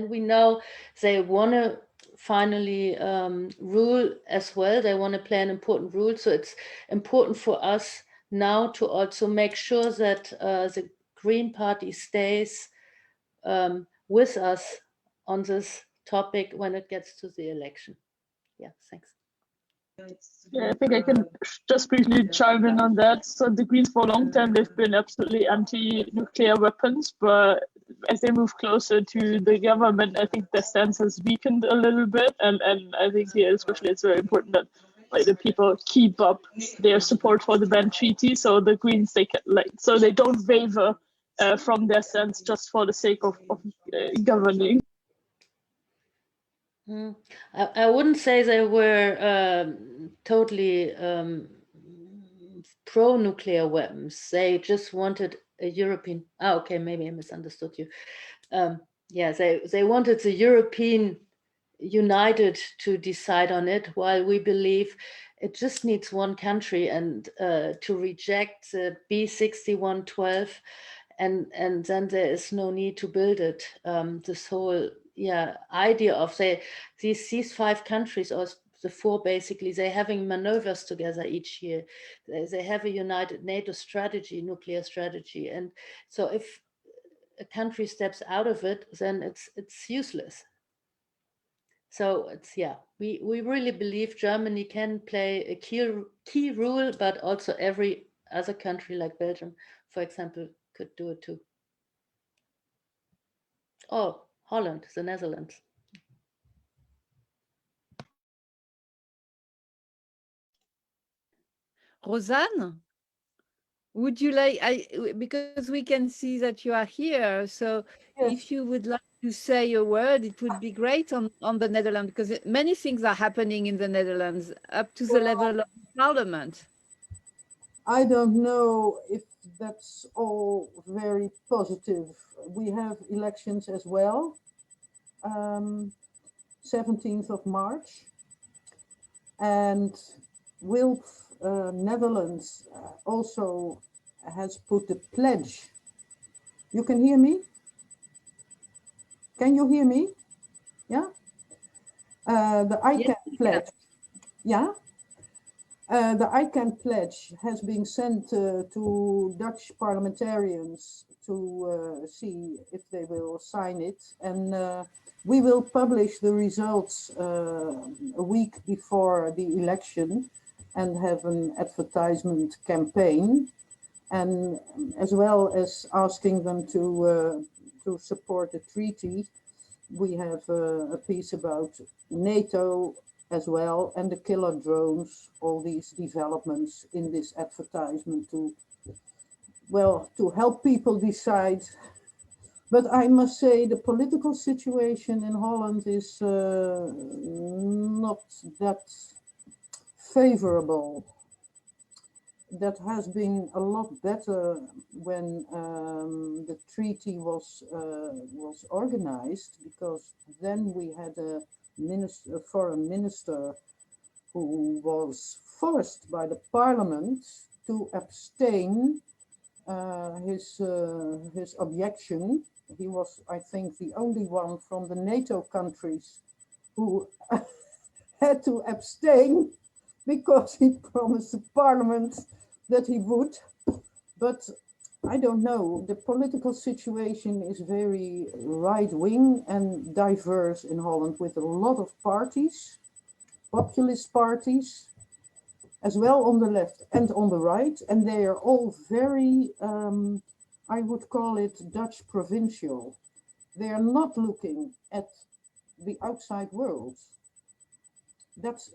we know they want to finally rule as well. They want to play an important role. So it's important for us now to also make sure that the Green Party stays with us on this topic when it gets to the election. Yeah, thanks. Yeah, I think I can just briefly chime in on that. So the Greens for a long time, they've been absolutely anti-nuclear weapons, but as they move closer to the government, I think their stance has weakened a little bit. And I think here especially it's very important that like the people keep up their support for the ban treaty. So the Greens, they can, so they don't waver from their stance just for the sake of governing. I wouldn't say they were totally pro-nuclear weapons. They just wanted a European. Oh, okay, maybe I misunderstood you. Yeah, they wanted the European united to decide on it, while we believe it just needs one country and to reject the B6112, and then there is no need to build it. This whole idea of these 5 countries, or the 4 basically, they're having maneuvers together each year. They have a united NATO strategy, nuclear strategy, and so if a country steps out of it, then it's useless. So it's we really believe Germany can play a key role, but also every other country like Belgium, for example, could do it too. Oh, Holland, the Netherlands. Rosanne, would you like, because we can see that you are here, so Yes. if you would like to say a word, it would be great on the Netherlands, because many things are happening in the Netherlands up to the level of parliament. I don't know if that's all very positive. We have elections as well, 17th of March. And Netherlands also has put the pledge. You can hear me? Can you hear me? Yeah? The ICANN pledge. Yeah? The ICANN pledge has been sent to Dutch parliamentarians to see if they will sign it. And we will publish the results a week before the election and have an advertisement campaign, and as well as asking them to support the treaty. We have a piece about NATO as well, and the killer drones, all these developments in this advertisement to help people decide. But I must say the political situation in Holland is not that favorable. That has been a lot better when the treaty was organized, because then we had a foreign minister who was forced by the parliament to abstain his objection. He was, I think, the only one from the NATO countries who had to abstain because he promised the parliament that he would. But I don't know, the political situation is very right-wing and diverse in Holland, with a lot of parties, populist parties, as well on the left and on the right, and they are all very, I would call it Dutch provincial. They are not looking at the outside world. That's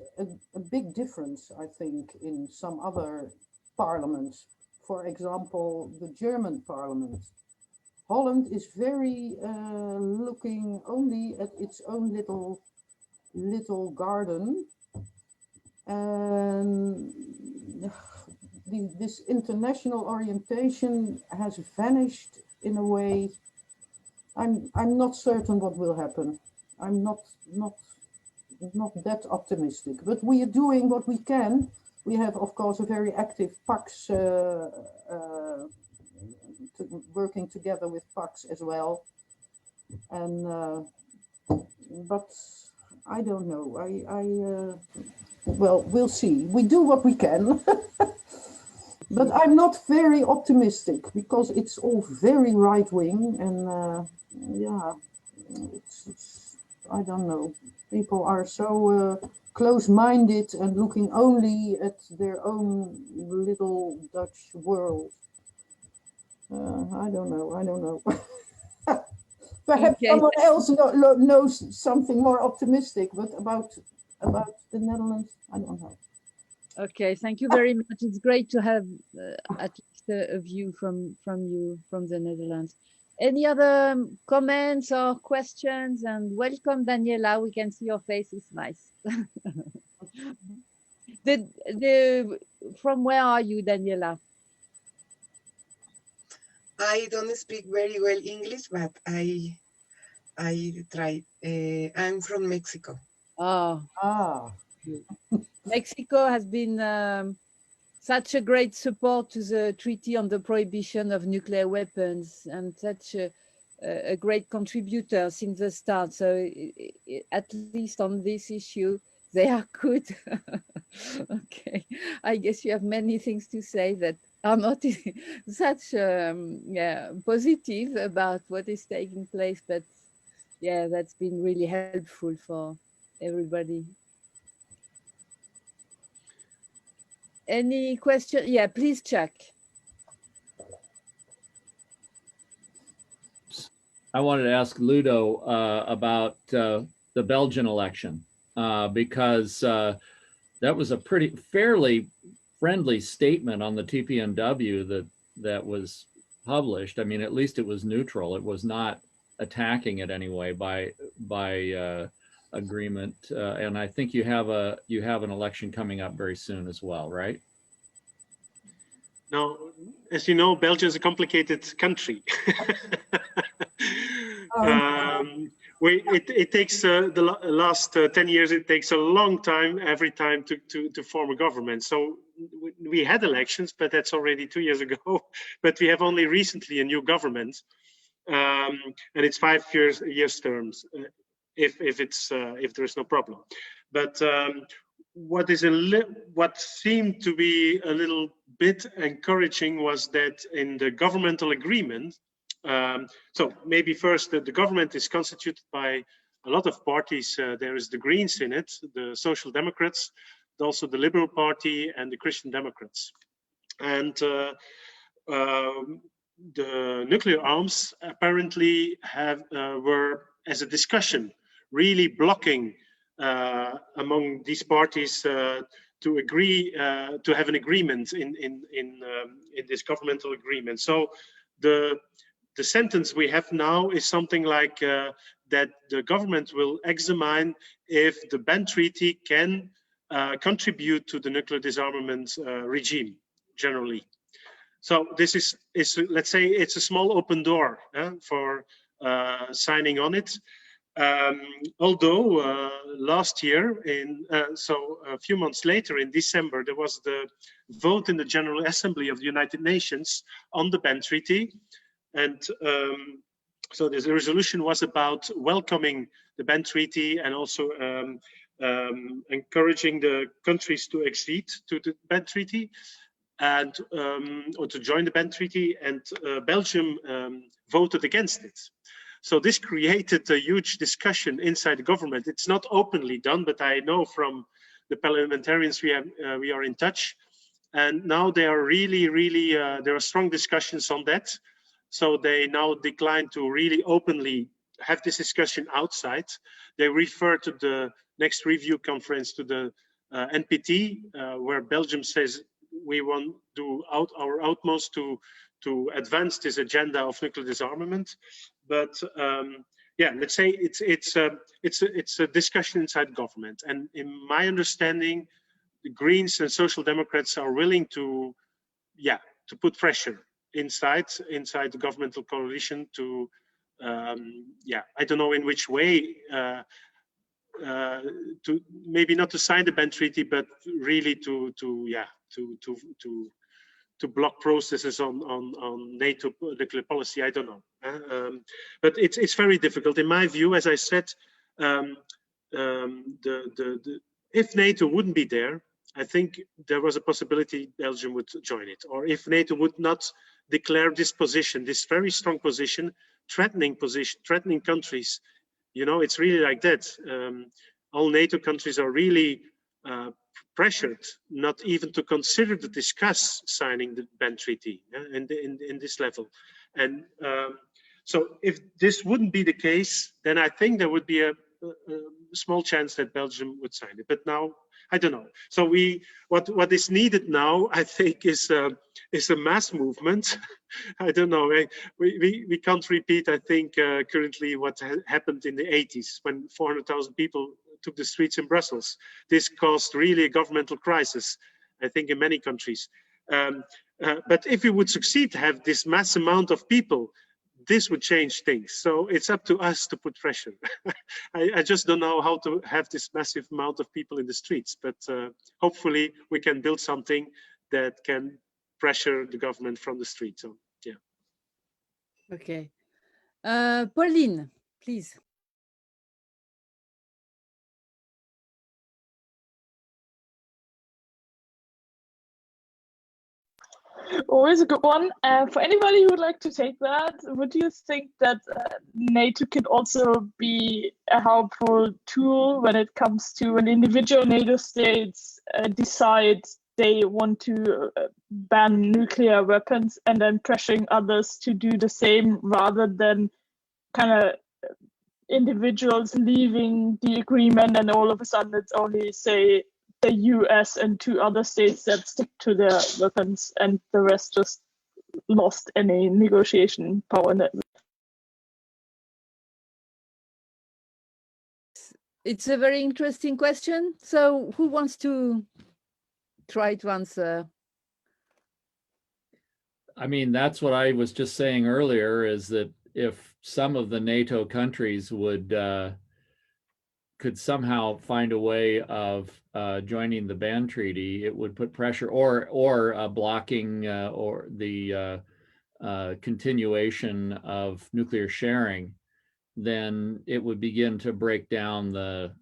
a big difference, I think, in some other parliaments. For example, the German parliament. Holland is very looking only at its own little garden. And this international orientation has vanished in a way. I'm not certain what will happen. I'm not that optimistic, but we are doing what we can. We have, of course, a very active PAX, working together with PAX as well. And but I don't know. Well, we'll see. We do what we can. But I'm not very optimistic because it's all very right wing, and yeah, I don't know. People are so close-minded and looking only at their own little Dutch world. I don't know. Perhaps Okay. someone else knows something more optimistic, but about the Netherlands, I don't know. Okay, thank you very much. It's great to have at least a view from you from the Netherlands. Any other comments or questions? And welcome, Daniela. We can see your face. It's nice. From where are you, Daniela? I don't speak very well English, but I try. I'm from Mexico. Oh, Mexico has been such a great support to the Treaty on the Prohibition of Nuclear Weapons and such a great contributor since the start. So at least on this issue, they are good. Okay, I guess you have many things to say that are not such positive about what is taking place, but yeah, that's been really helpful for everybody. Any question? Yeah, please check. I wanted to ask Ludo about the Belgian election because that was a fairly friendly statement on the TPNW that was published. I mean, at least it was neutral. It was not attacking it anyway by agreement. And I think you have an election coming up very soon as well, right? Now, as you know, Belgium is a complicated country. It takes the last 10 years. It takes a long time every time to form a government. So we had elections, but that's already 2 years ago. But we have only recently a new government, and it's 5 years terms if there is no problem. But what seemed to be a little bit encouraging was that in the governmental agreement. So maybe first, the government is constituted by a lot of parties. There is the Greens in it, the Social Democrats, also the Liberal Party and the Christian Democrats. And the nuclear arms apparently were, as a discussion, really blocking among these parties to agree to have an agreement in this governmental agreement. So the sentence we have now is something like that the government will examine if the ban treaty can contribute to the nuclear disarmament regime generally. So this is let's say it's a small open door for signing on it. Although last year, so a few months later in December, there was the vote in the General Assembly of the United Nations on the ban treaty. And so this resolution was about welcoming the ban treaty and also encouraging the countries to accede to the ban treaty and or to join the ban treaty. And Belgium voted against it. So this created a huge discussion inside the government. It's not openly done, but I know from the parliamentarians we are in touch, and now they are really there are strong discussions on that. So they now decline to really openly have this discussion outside. They refer to the next review conference, to the NPT, where Belgium says we want to do our utmost to advance this agenda of nuclear disarmament. But yeah, let's say it's a discussion inside government. And in my understanding, the Greens and Social Democrats are willing to yeah, to put pressure inside the governmental coalition to, yeah, I don't know in which way, to maybe not to sign the ban treaty, but really to block processes on NATO nuclear policy. I don't know, but it's very difficult in my view. As I said, if NATO wouldn't be there, I think there was a possibility Belgium would join it. Or if NATO would not declare this position, this very strong position, threatening countries, you know, it's really like that. All NATO countries are really pressured not even to consider to discuss signing the ban treaty, in this level. And so if this wouldn't be the case, then I think there would be a small chance that Belgium would sign it. But now, I don't know. So what is needed now, I think, is a mass movement. I don't know. We can't repeat, I think, currently what happened in the 80s when 400,000 people took the streets in Brussels. This caused really a governmental crisis, I think, in many countries. But if we would succeed to have this mass amount of people, this would change things. So it's up to us to put pressure. I just don't know how to have this massive amount of people in the streets, but hopefully we can build something that can pressure the government from the street. So, yeah. Okay. Pauline, please. Always a good one. For anybody who would like to take that, would you think that NATO could also be a helpful tool when it comes to when individual NATO states decide they want to ban nuclear weapons and then pressuring others to do the same rather than kind of individuals leaving the agreement and all of a sudden it's only, say, the US and 2 other states that stick to their weapons and the rest just lost any negotiation power. It's a very interesting question. So who wants to try to answer? I mean, that's what I was just saying earlier, is that if some of the NATO countries would could somehow find a way of joining the ban treaty, it would put pressure, or blocking or the continuation of nuclear sharing, then it would begin to break down the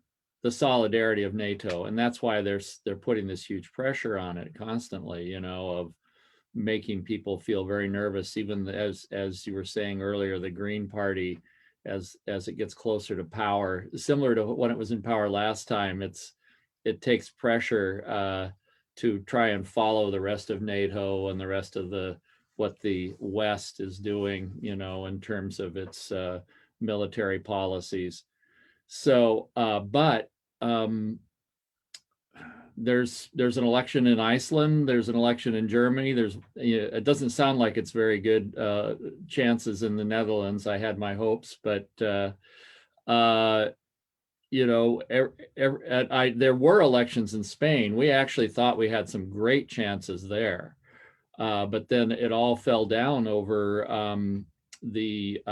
solidarity of NATO. And that's why they're putting this huge pressure on it constantly, you know, of making people feel very nervous, even as you were saying earlier, the Green Party, as it gets closer to power, similar to when it was in power last time, it takes pressure to try and follow the rest of NATO and the rest of what the West is doing, you know, in terms of its military policies. So, but there's an election in Iceland, there's an election in Germany, it doesn't sound like it's very good chances in the Netherlands. I had my hopes, but you know, there were elections in Spain. We actually thought we had some great chances there, but then it all fell down over the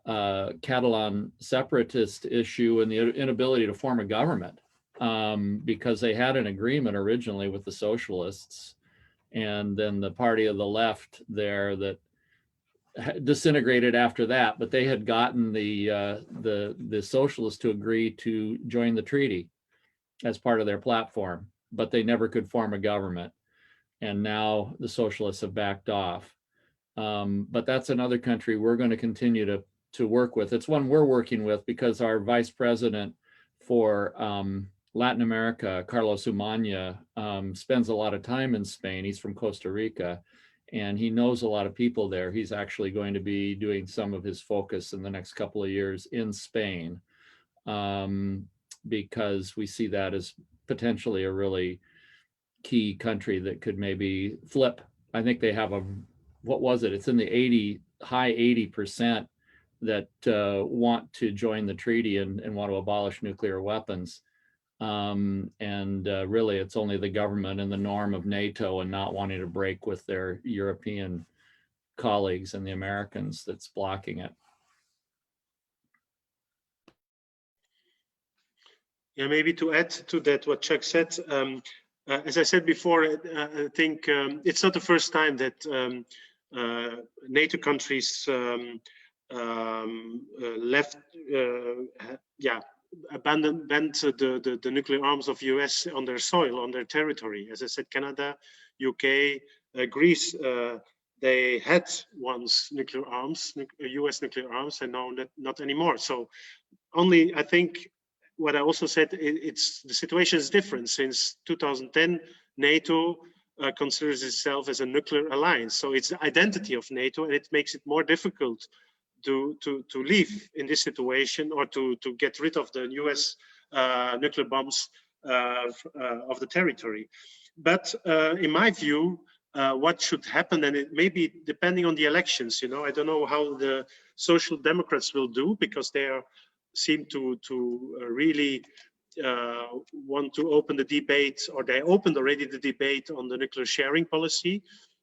Catalan separatist issue and the inability to form a government. Because they had an agreement originally with the socialists, and then the party of the left there that disintegrated after that, but they had gotten the socialists to agree to join the treaty as part of their platform, but they never could form a government. And now the socialists have backed off. But that's another country we're going to continue to work with. It's one we're working with because our vice president for Latin America, Carlos Umania, spends a lot of time in Spain. He's from Costa Rica, and he knows a lot of people there. He's actually going to be doing some of his focus in the next couple of years in Spain, because we see that as potentially a really key country that could maybe flip. I think they have what was it? It's in the high 80% that want to join the treaty and want to abolish nuclear weapons. Really, it's only the government and the norm of NATO and not wanting to break with their European colleagues and the Americans that's blocking it. Yeah, maybe to add to that what Chuck said, as I said before, I think it's not the first time that NATO countries banned the nuclear arms of US on their soil, on their territory. As I said, Canada, UK, Greece, they had once nuclear arms, US nuclear arms, and now not anymore. So only, I think, what I also said, it's the situation is different. Since 2010, NATO considers itself as a nuclear alliance. So it's the identity of NATO, and it makes it more difficult to leave in this situation, or to get rid of the US nuclear bombs of the territory. But in my view, what should happen, and it may be depending on the elections, you know, I don't know how the Social Democrats will do, because they seem to really want to open the debate, or they opened already the debate on the nuclear sharing policy.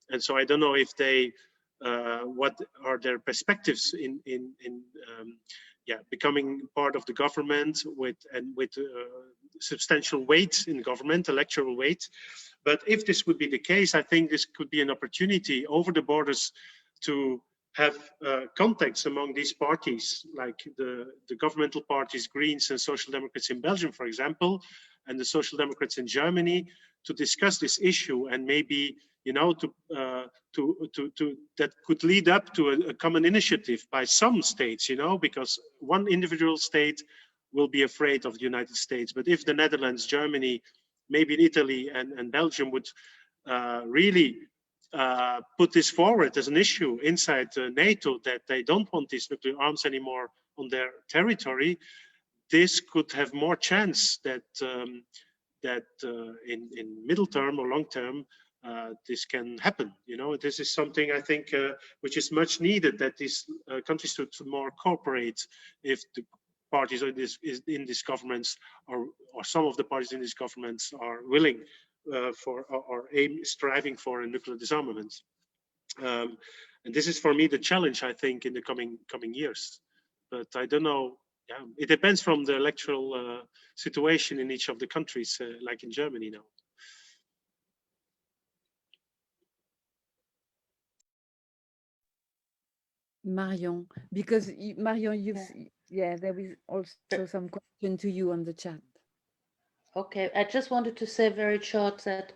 And so I don't know if they, what are their perspectives in becoming part of the government with substantial weight in government, electoral weight. But if this would be the case, I think this could be an opportunity over the borders to have contacts among these parties, like the governmental parties, Greens and Social Democrats in Belgium, for example, and the Social Democrats in Germany, to discuss this issue, and maybe, you know, that could lead up to a common initiative by some states, you know, because one individual state will be afraid of the United States. But if the Netherlands, Germany, maybe Italy and Belgium would really put this forward as an issue inside NATO, that they don't want these nuclear arms anymore on their territory, this could have more chance that in middle term or long term, this can happen. You know, this is something I think which is much needed, that these countries should more cooperate if the parties in these governments, or some of the parties in these governments, are willing for or striving for a nuclear disarmament. And this is for me the challenge, I think, in the coming years. But I don't know. Yeah, it depends from the electoral situation in each of the countries, like in Germany now. Marion, because Marion, there is also some question to you on the chat. Okay, I just wanted to say very short that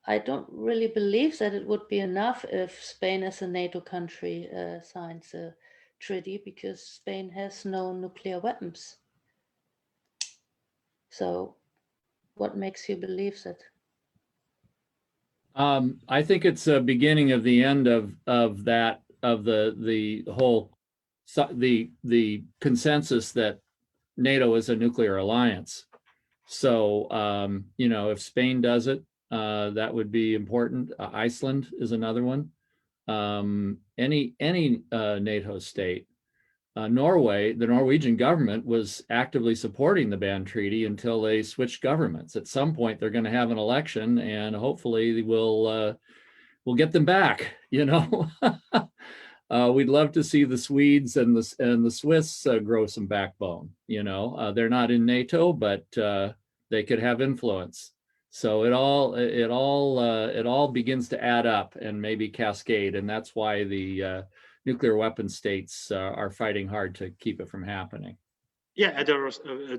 I don't really believe that it would be enough if Spain, as a NATO country, signs a treaty, because Spain has no nuclear weapons. So what makes you believe that? I think it's a beginning of the end of the whole the consensus that NATO is a nuclear alliance. So you know, if Spain does it, that would be important. Iceland is another one. Any NATO state. Norway, the Norwegian government was actively supporting the ban treaty until they switched governments. At some point, they're going to have an election, and hopefully we'll get them back. You know, we'd love to see the Swedes and the Swiss grow some backbone. You know, they're not in NATO, but they could have influence. So it all begins to add up and maybe cascade, and that's why the nuclear weapon states are fighting hard to keep it from happening. Yeah, there are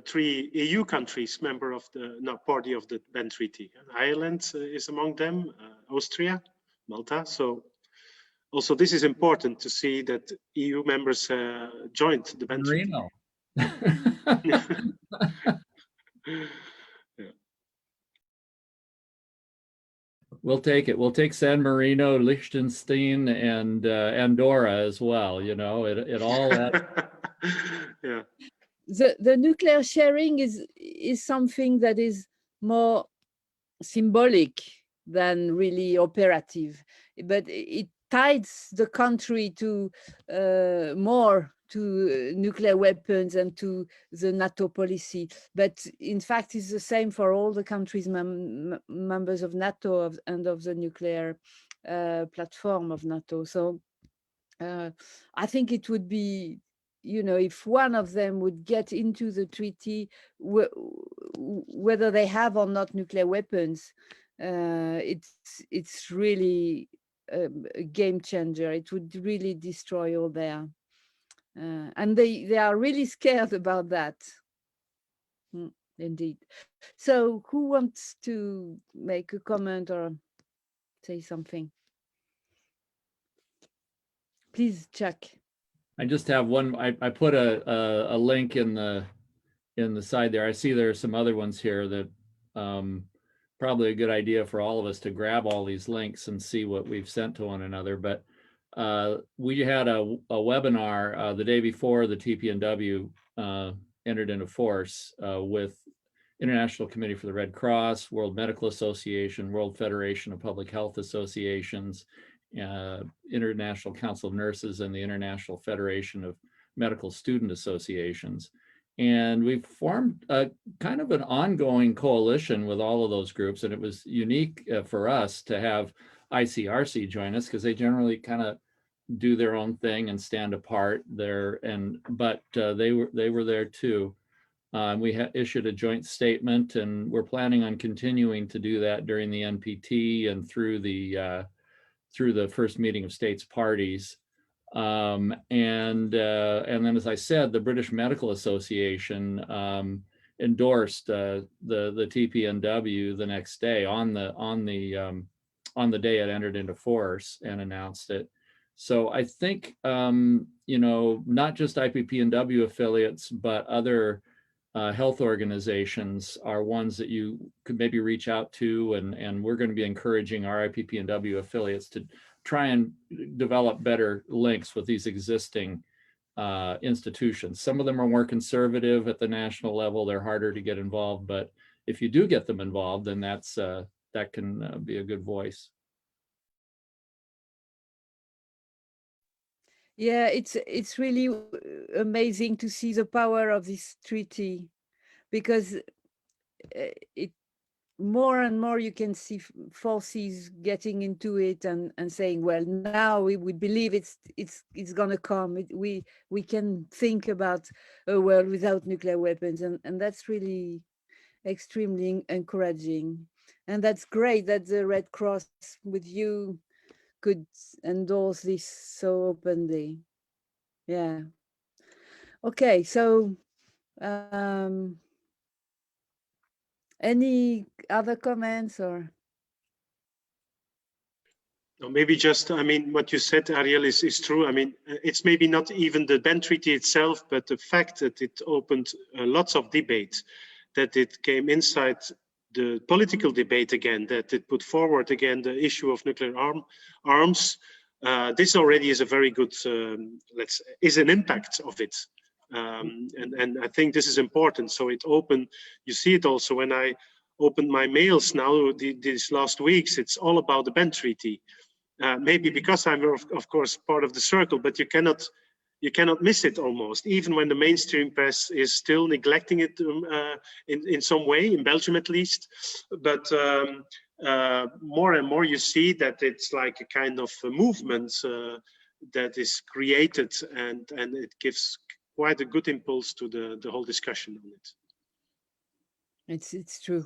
3 EU countries member of the party of the ban treaty. Ireland is among them, Austria, Malta. So also this is important to see that EU members joined the ban treaty. We'll take it. We'll take San Marino, Liechtenstein, and Andorra as well. You know, it all. Yeah. The nuclear sharing is something that is more symbolic than really operative, but it ties the country to more nuclear weapons and to the NATO policy. But in fact, it's the same for all the countries members of NATO and of the nuclear platform of NATO. So I think it would be, if one of them would get into the treaty, whether they have or not nuclear weapons, it's really a game changer. It would really destroy all their, and they are really scared about that. Indeed. So who wants to make a comment or say something? Please, Chuck. I just have one. I put a link in the side there. I see there are some other ones here that probably a good idea for all of us to grab all these links and see what we've sent to one another. But we had a webinar the day before the TPNW entered into force with International Committee for the Red Cross, World Medical Association, World Federation of Public Health Associations, International Council of Nurses, and the International Federation of Medical Student Associations. And we've formed a kind of an ongoing coalition with all of those groups. And it was unique for us to have ICRC join us, because they generally kind of do their own thing and stand apart there. But they were there too. We issued a joint statement, and we're planning on continuing to do that during the NPT and through the first meeting of states parties. And then, as I said, the British Medical Association endorsed the TPNW the next day on the day it entered into force and announced it. So I think not just IPPNW affiliates, but other health organizations are ones that you could maybe reach out to, and we're going to be encouraging our IPPNW affiliates to try and develop better links with these existing institutions. Some of them are more conservative at the national level. They're harder to get involved, but if you do get them involved, then that can be a good voice. Yeah, it's really amazing to see the power of this treaty, because more and more you can see forces getting into it and saying, well, now we believe it's gonna come. We can think about a world without nuclear weapons, and that's really extremely encouraging. And that's great that the Red Cross with you could endorse this so openly. Yeah. Okay, so any other comments or? No, maybe just, what you said, Arielle, is true. It's maybe not even the Berne Treaty itself, but the fact that it opened lots of debate, that it came inside the political debate again, that it put forward again the issue of nuclear arms. This already is a very good, is an impact of it. And I think this is important. So it opened, you see it also when I opened my mails now these last weeks, it's all about the Berne Treaty. Maybe because I'm of course part of the circle, but you cannot miss it almost, even when the mainstream press is still neglecting it in some way, in Belgium at least. But more and more you see that it's like a kind of a movement that is created, and it gives quite a good impulse to the whole discussion on it. It's true.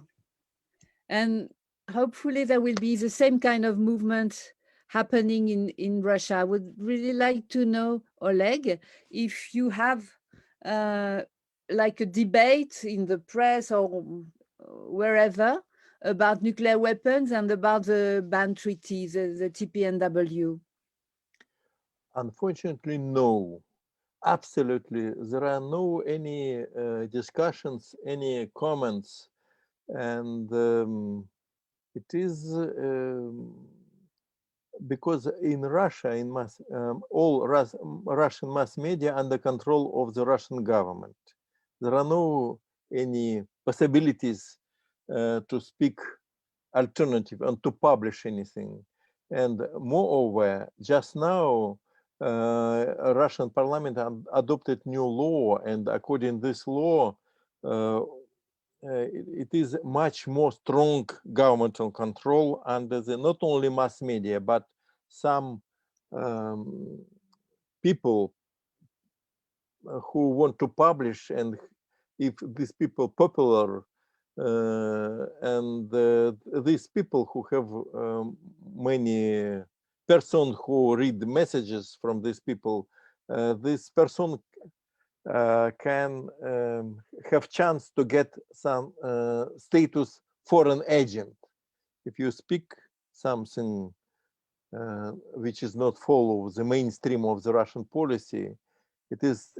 And hopefully there will be the same kind of movement happening in Russia. I would really like to know, Oleg, if you have like a debate in the press or wherever about nuclear weapons and about the Berne Treaty, the TPNW. Unfortunately, no. Absolutely, there are no any discussions, any comments, and it is because in Russia, in all Russian mass media under control of the Russian government. There are no any possibilities to speak alternative and to publish anything. And moreover, just now Russian parliament adopted new law, and according to this law, it is much more strong governmental control under the not only mass media but some people who want to publish, and if these people popular, and these people who have many person who read messages from these people, this person can have chance to get some status foreign agent. If you speak something which is not follow the mainstream of the Russian policy, it is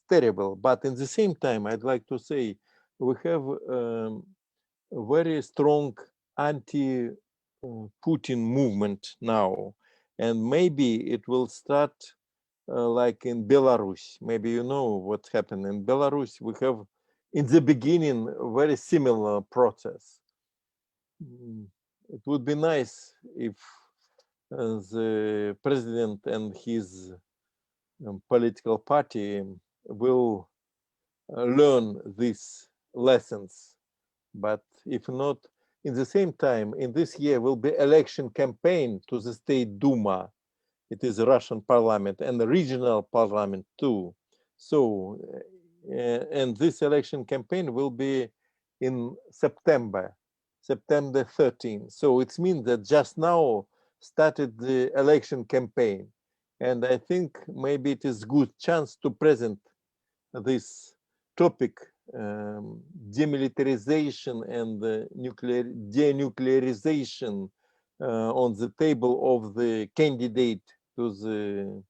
terrible. But in the same time, I'd like to say we have a very strong anti-Putin movement now, and maybe it will start like in Belarus. Maybe you know what happened in Belarus. We have in the beginning a very similar process. It would be nice if the president and his political party will learn these lessons. But if not, in the same time, in this year will be election campaign to the State Duma. It is a Russian parliament and the regional parliament too. So, and this election campaign will be in September 13. So it means that just now started the election campaign. And I think maybe it is good chance to present this topic, demilitarization and denuclearization on the table of the candidate to the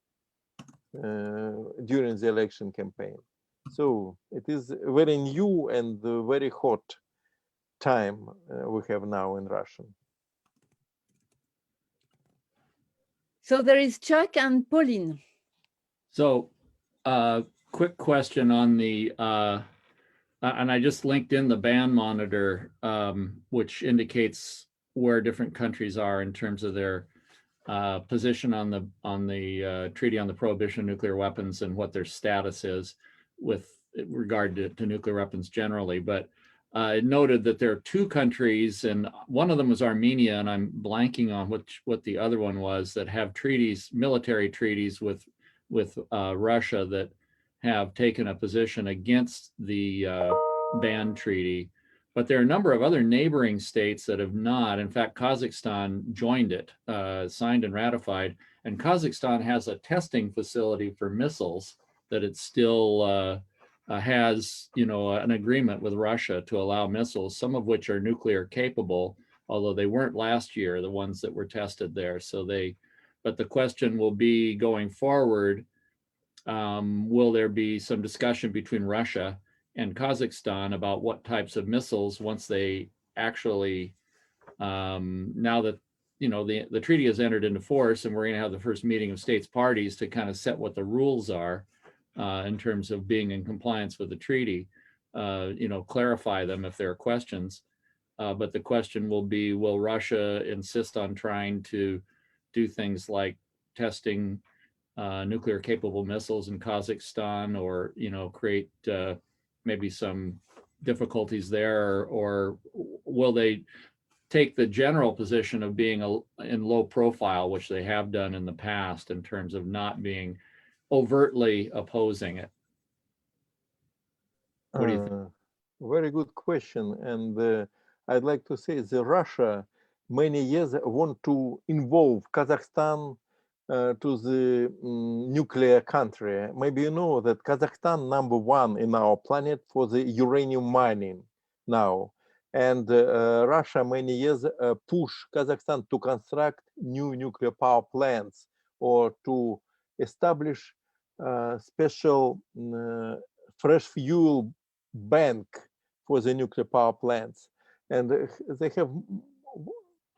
during the election campaign. So it is very new and very hot time we have now in Russia. So there is Chuck and Pauline. So quick question on the, and I just linked in the ban monitor, which indicates where different countries are in terms of their position on the Treaty on the Prohibition of Nuclear Weapons and what their status is with regard to nuclear weapons generally. But it noted that there are two countries, and one of them was Armenia, and I'm blanking on what the other one was, that have treaties, military treaties with Russia that have taken a position against the ban treaty. But there are a number of other neighboring states that have not. In fact, Kazakhstan joined it, signed and ratified. And Kazakhstan has a testing facility for missiles that it still has, an agreement with Russia to allow missiles, some of which are nuclear capable, although they weren't last year, the ones that were tested there. But the question will be going forward, will there be some discussion between Russia and Kazakhstan about what types of missiles, once they actually, now that the treaty has entered into force, and we're going to have the first meeting of states parties to kind of set what the rules are in terms of being in compliance with the treaty, clarify them if there are questions. But the question will be, will Russia insist on trying to do things like testing nuclear capable missiles in Kazakhstan, or create maybe some difficulties there, or will they take the general position of being in low profile, which they have done in the past in terms of not being overtly opposing it? What do you think? Very good question. And I'd like to say that Russia many years want to involve Kazakhstan to the nuclear country. Maybe you know that Kazakhstan #1 in our planet for the uranium mining now. And Russia many years push Kazakhstan to construct new nuclear power plants or to establish special fresh fuel bank for the nuclear power plants. And they have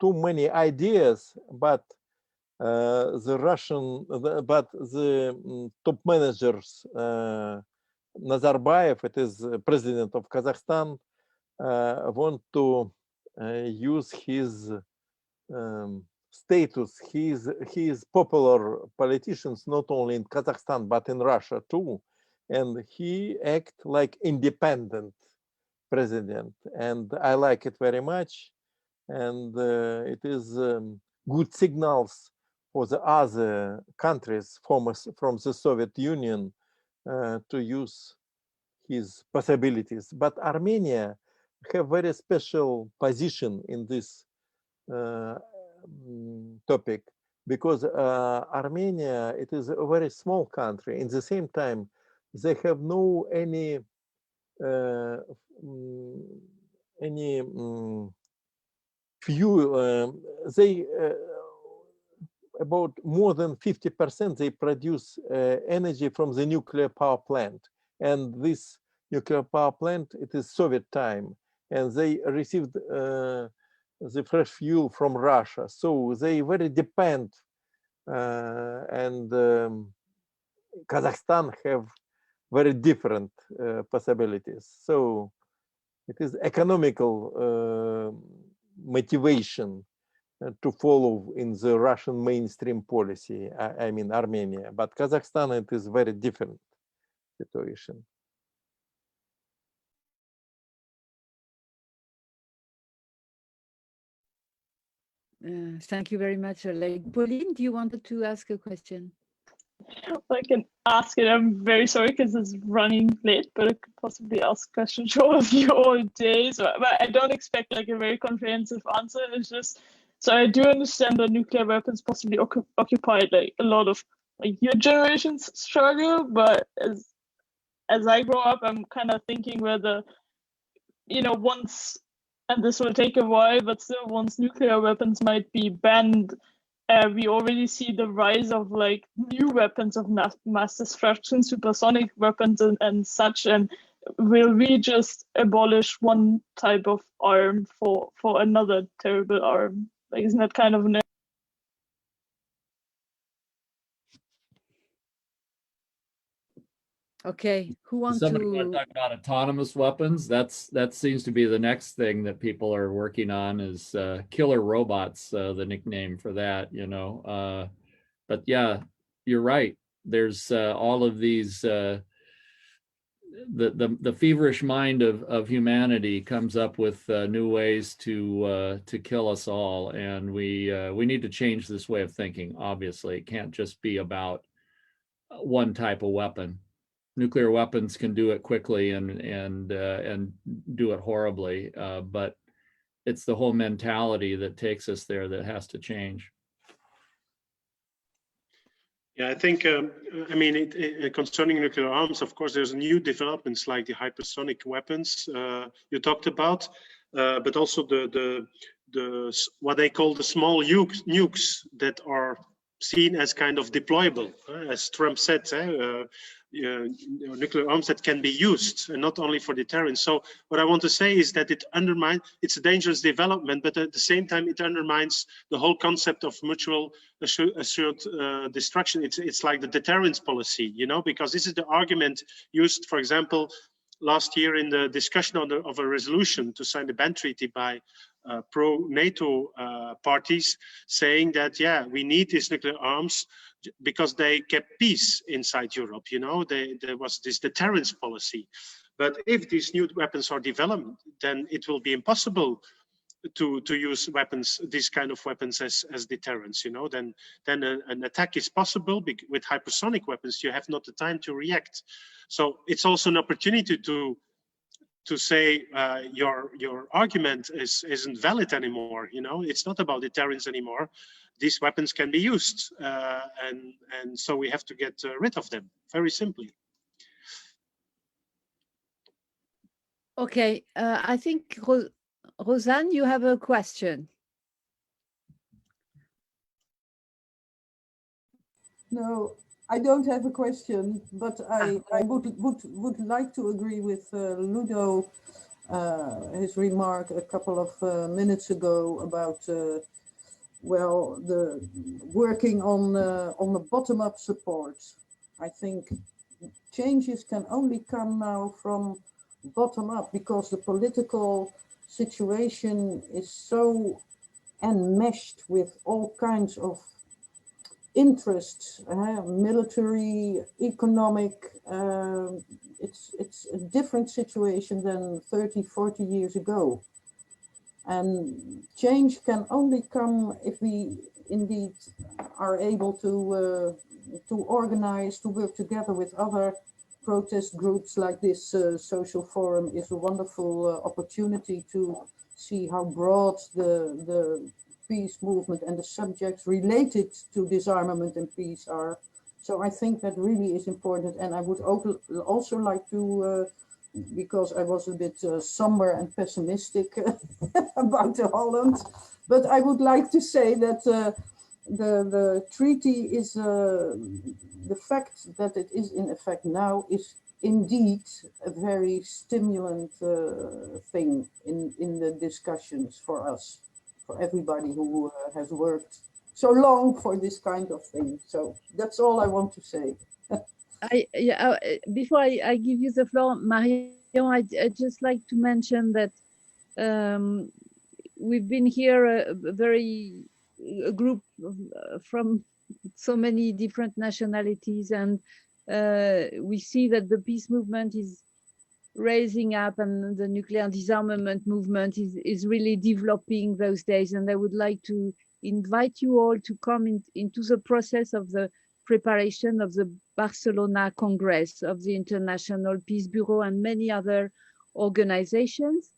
too many ideas, but the top managers, Nazarbayev, it is president of Kazakhstan, want to use his status. He is popular politicians not only in Kazakhstan but in Russia too, and he act like independent president, and I like it very much, and it is good signals for the other countries from the Soviet Union to use his possibilities. But Armenia have very special position in this topic, because Armenia, it is a very small country. In the same time, they have no any fuel. They about more than 50% they produce energy from the nuclear power plant, and this nuclear power plant, it is Soviet time, and they received the fresh fuel from Russia, so they very depend, and Kazakhstan have very different possibilities. So it is economical motivation to follow in the Russian mainstream policy, I mean Armenia, but Kazakhstan, it is very different situation. Thank you very much, Oleg. Pauline, do you want to ask a question? I can ask it. I'm very sorry because it's running late, but I could possibly ask questions to all of you all day. So, but I don't expect like a very comprehensive answer. It's just, so I do understand that nuclear weapons possibly occupied like a lot of like your generation's struggle, but as I grow up, I'm kind of thinking whether, once, and this will take a while, but still once nuclear weapons might be banned, we already see the rise of like new weapons of mass destruction, supersonic weapons and such. And will we just abolish one type of arm for another terrible arm? Like, isn't that kind of an... Okay, who wants Somebody want to talk about autonomous weapons? That seems to be the next thing that people are working on, is killer robots, the nickname for that, but yeah, you're right. There's all of these, the feverish mind of humanity comes up with new ways to kill us all, and we need to change this way of thinking. Obviously, it can't just be about one type of weapon. Nuclear weapons can do it quickly and do it horribly, but it's the whole mentality that takes us there that has to change. Yeah, I think, concerning nuclear arms, of course, there's new developments like the hypersonic weapons you talked about, but also the what they call the small nukes that are seen as kind of deployable, as Trump said, nuclear arms that can be used, and not only for deterrence. So what I want to say is that it's a dangerous development, but at the same time it undermines the whole concept of mutual assured destruction. It's like the deterrence policy, because this is the argument used, for example, last year in the discussion of a resolution to sign the ban treaty by pro-NATO parties, saying that, yeah, we need these nuclear arms because they kept peace inside Europe. There was this deterrence policy. But if these new weapons are developed, then it will be impossible to use weapons, these kind of weapons as deterrence. Then an attack is possible. With hypersonic weapons, you have not the time to react. So it's also an opportunity to say your argument isn't valid anymore. It's not about deterrence anymore. These weapons can be used, and so we have to get rid of them, very simply. Okay, I think Roseanne, you have a question. No, I don't have a question, but I would like to agree with Ludo, his remark a couple of minutes ago about the working on the bottom-up support. I think changes can only come now from bottom-up, because the political situation is so enmeshed with all kinds of interests, military, economic. It's a different situation than 30, 40 years ago. And change can only come if we indeed are able to organize, to work together with other protest groups like this social forum is a wonderful opportunity to see how broad the peace movement and the subjects related to disarmament and peace are. So I think that really is important. And I would also like to, because I was a bit somber and pessimistic about Holland, but I would like to say that the treaty is, the fact that it is in effect now is indeed a very stimulant thing in the discussions for us, for everybody who has worked so long for this kind of thing. So that's all I want to say. Before I give you the floor, Marion, I'd just like to mention that we've been here a group from so many different nationalities, and we see that the peace movement is raising up and the nuclear disarmament movement is really developing those days. And I would like to invite you all to come into the process of the preparation of the Barcelona Congress of the International Peace Bureau and many other organizations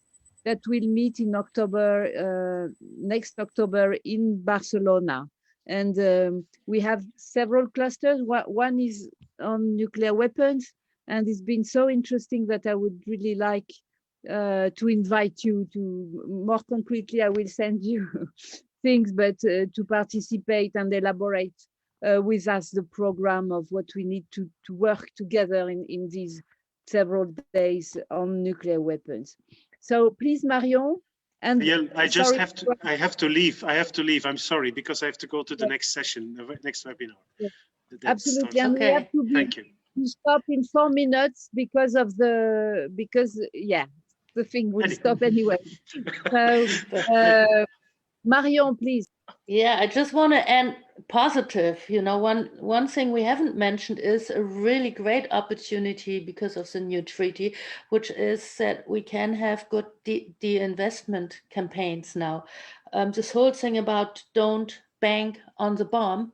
that will meet in October, next October in Barcelona. And we have several clusters. One is on nuclear weapons, and it's been so interesting that I would really like to invite you to, more concretely, I will send you things, but to participate and elaborate with us the program of what we need to work together in these several days on nuclear weapons. So please, Marion. And Arielle, I have to leave. I'm sorry, because I have to go to the next session, the next webinar. Yeah. Absolutely, and we have to stop in 4 minutes because of the thing will stop anyway. So Marion, please. Yeah, I just want to end positive. You know, one thing we haven't mentioned is a really great opportunity because of the new treaty, which is that we can have good de-investment campaigns now. This whole thing about don't bank on the bomb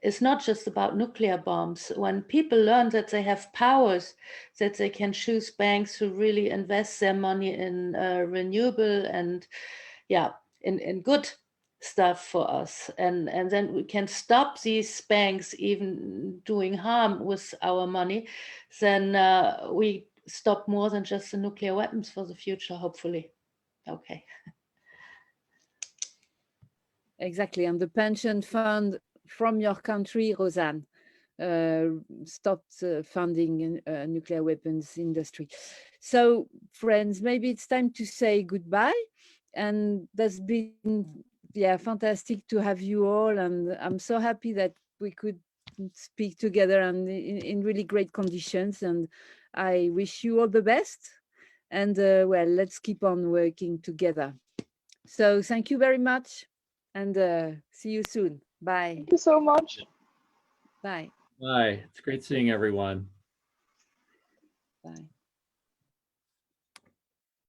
is not just about nuclear bombs. When people learn that they have powers, that they can choose banks to really invest their money in renewable and in good stuff for us, and then we can stop these banks even doing harm with our money, then we stop more than just the nuclear weapons for the future, hopefully. Okay. Exactly, and the pension fund from your country, Rosanne, stopped funding nuclear weapons industry. So friends, maybe it's time to say goodbye, and that's been fantastic to have you all, and I'm so happy that we could speak together and in really great conditions, and I wish you all the best, and well, let's keep on working together. So thank you very much, and see you soon. Bye. Thank you so much. Bye. Bye. It's great seeing everyone. Bye.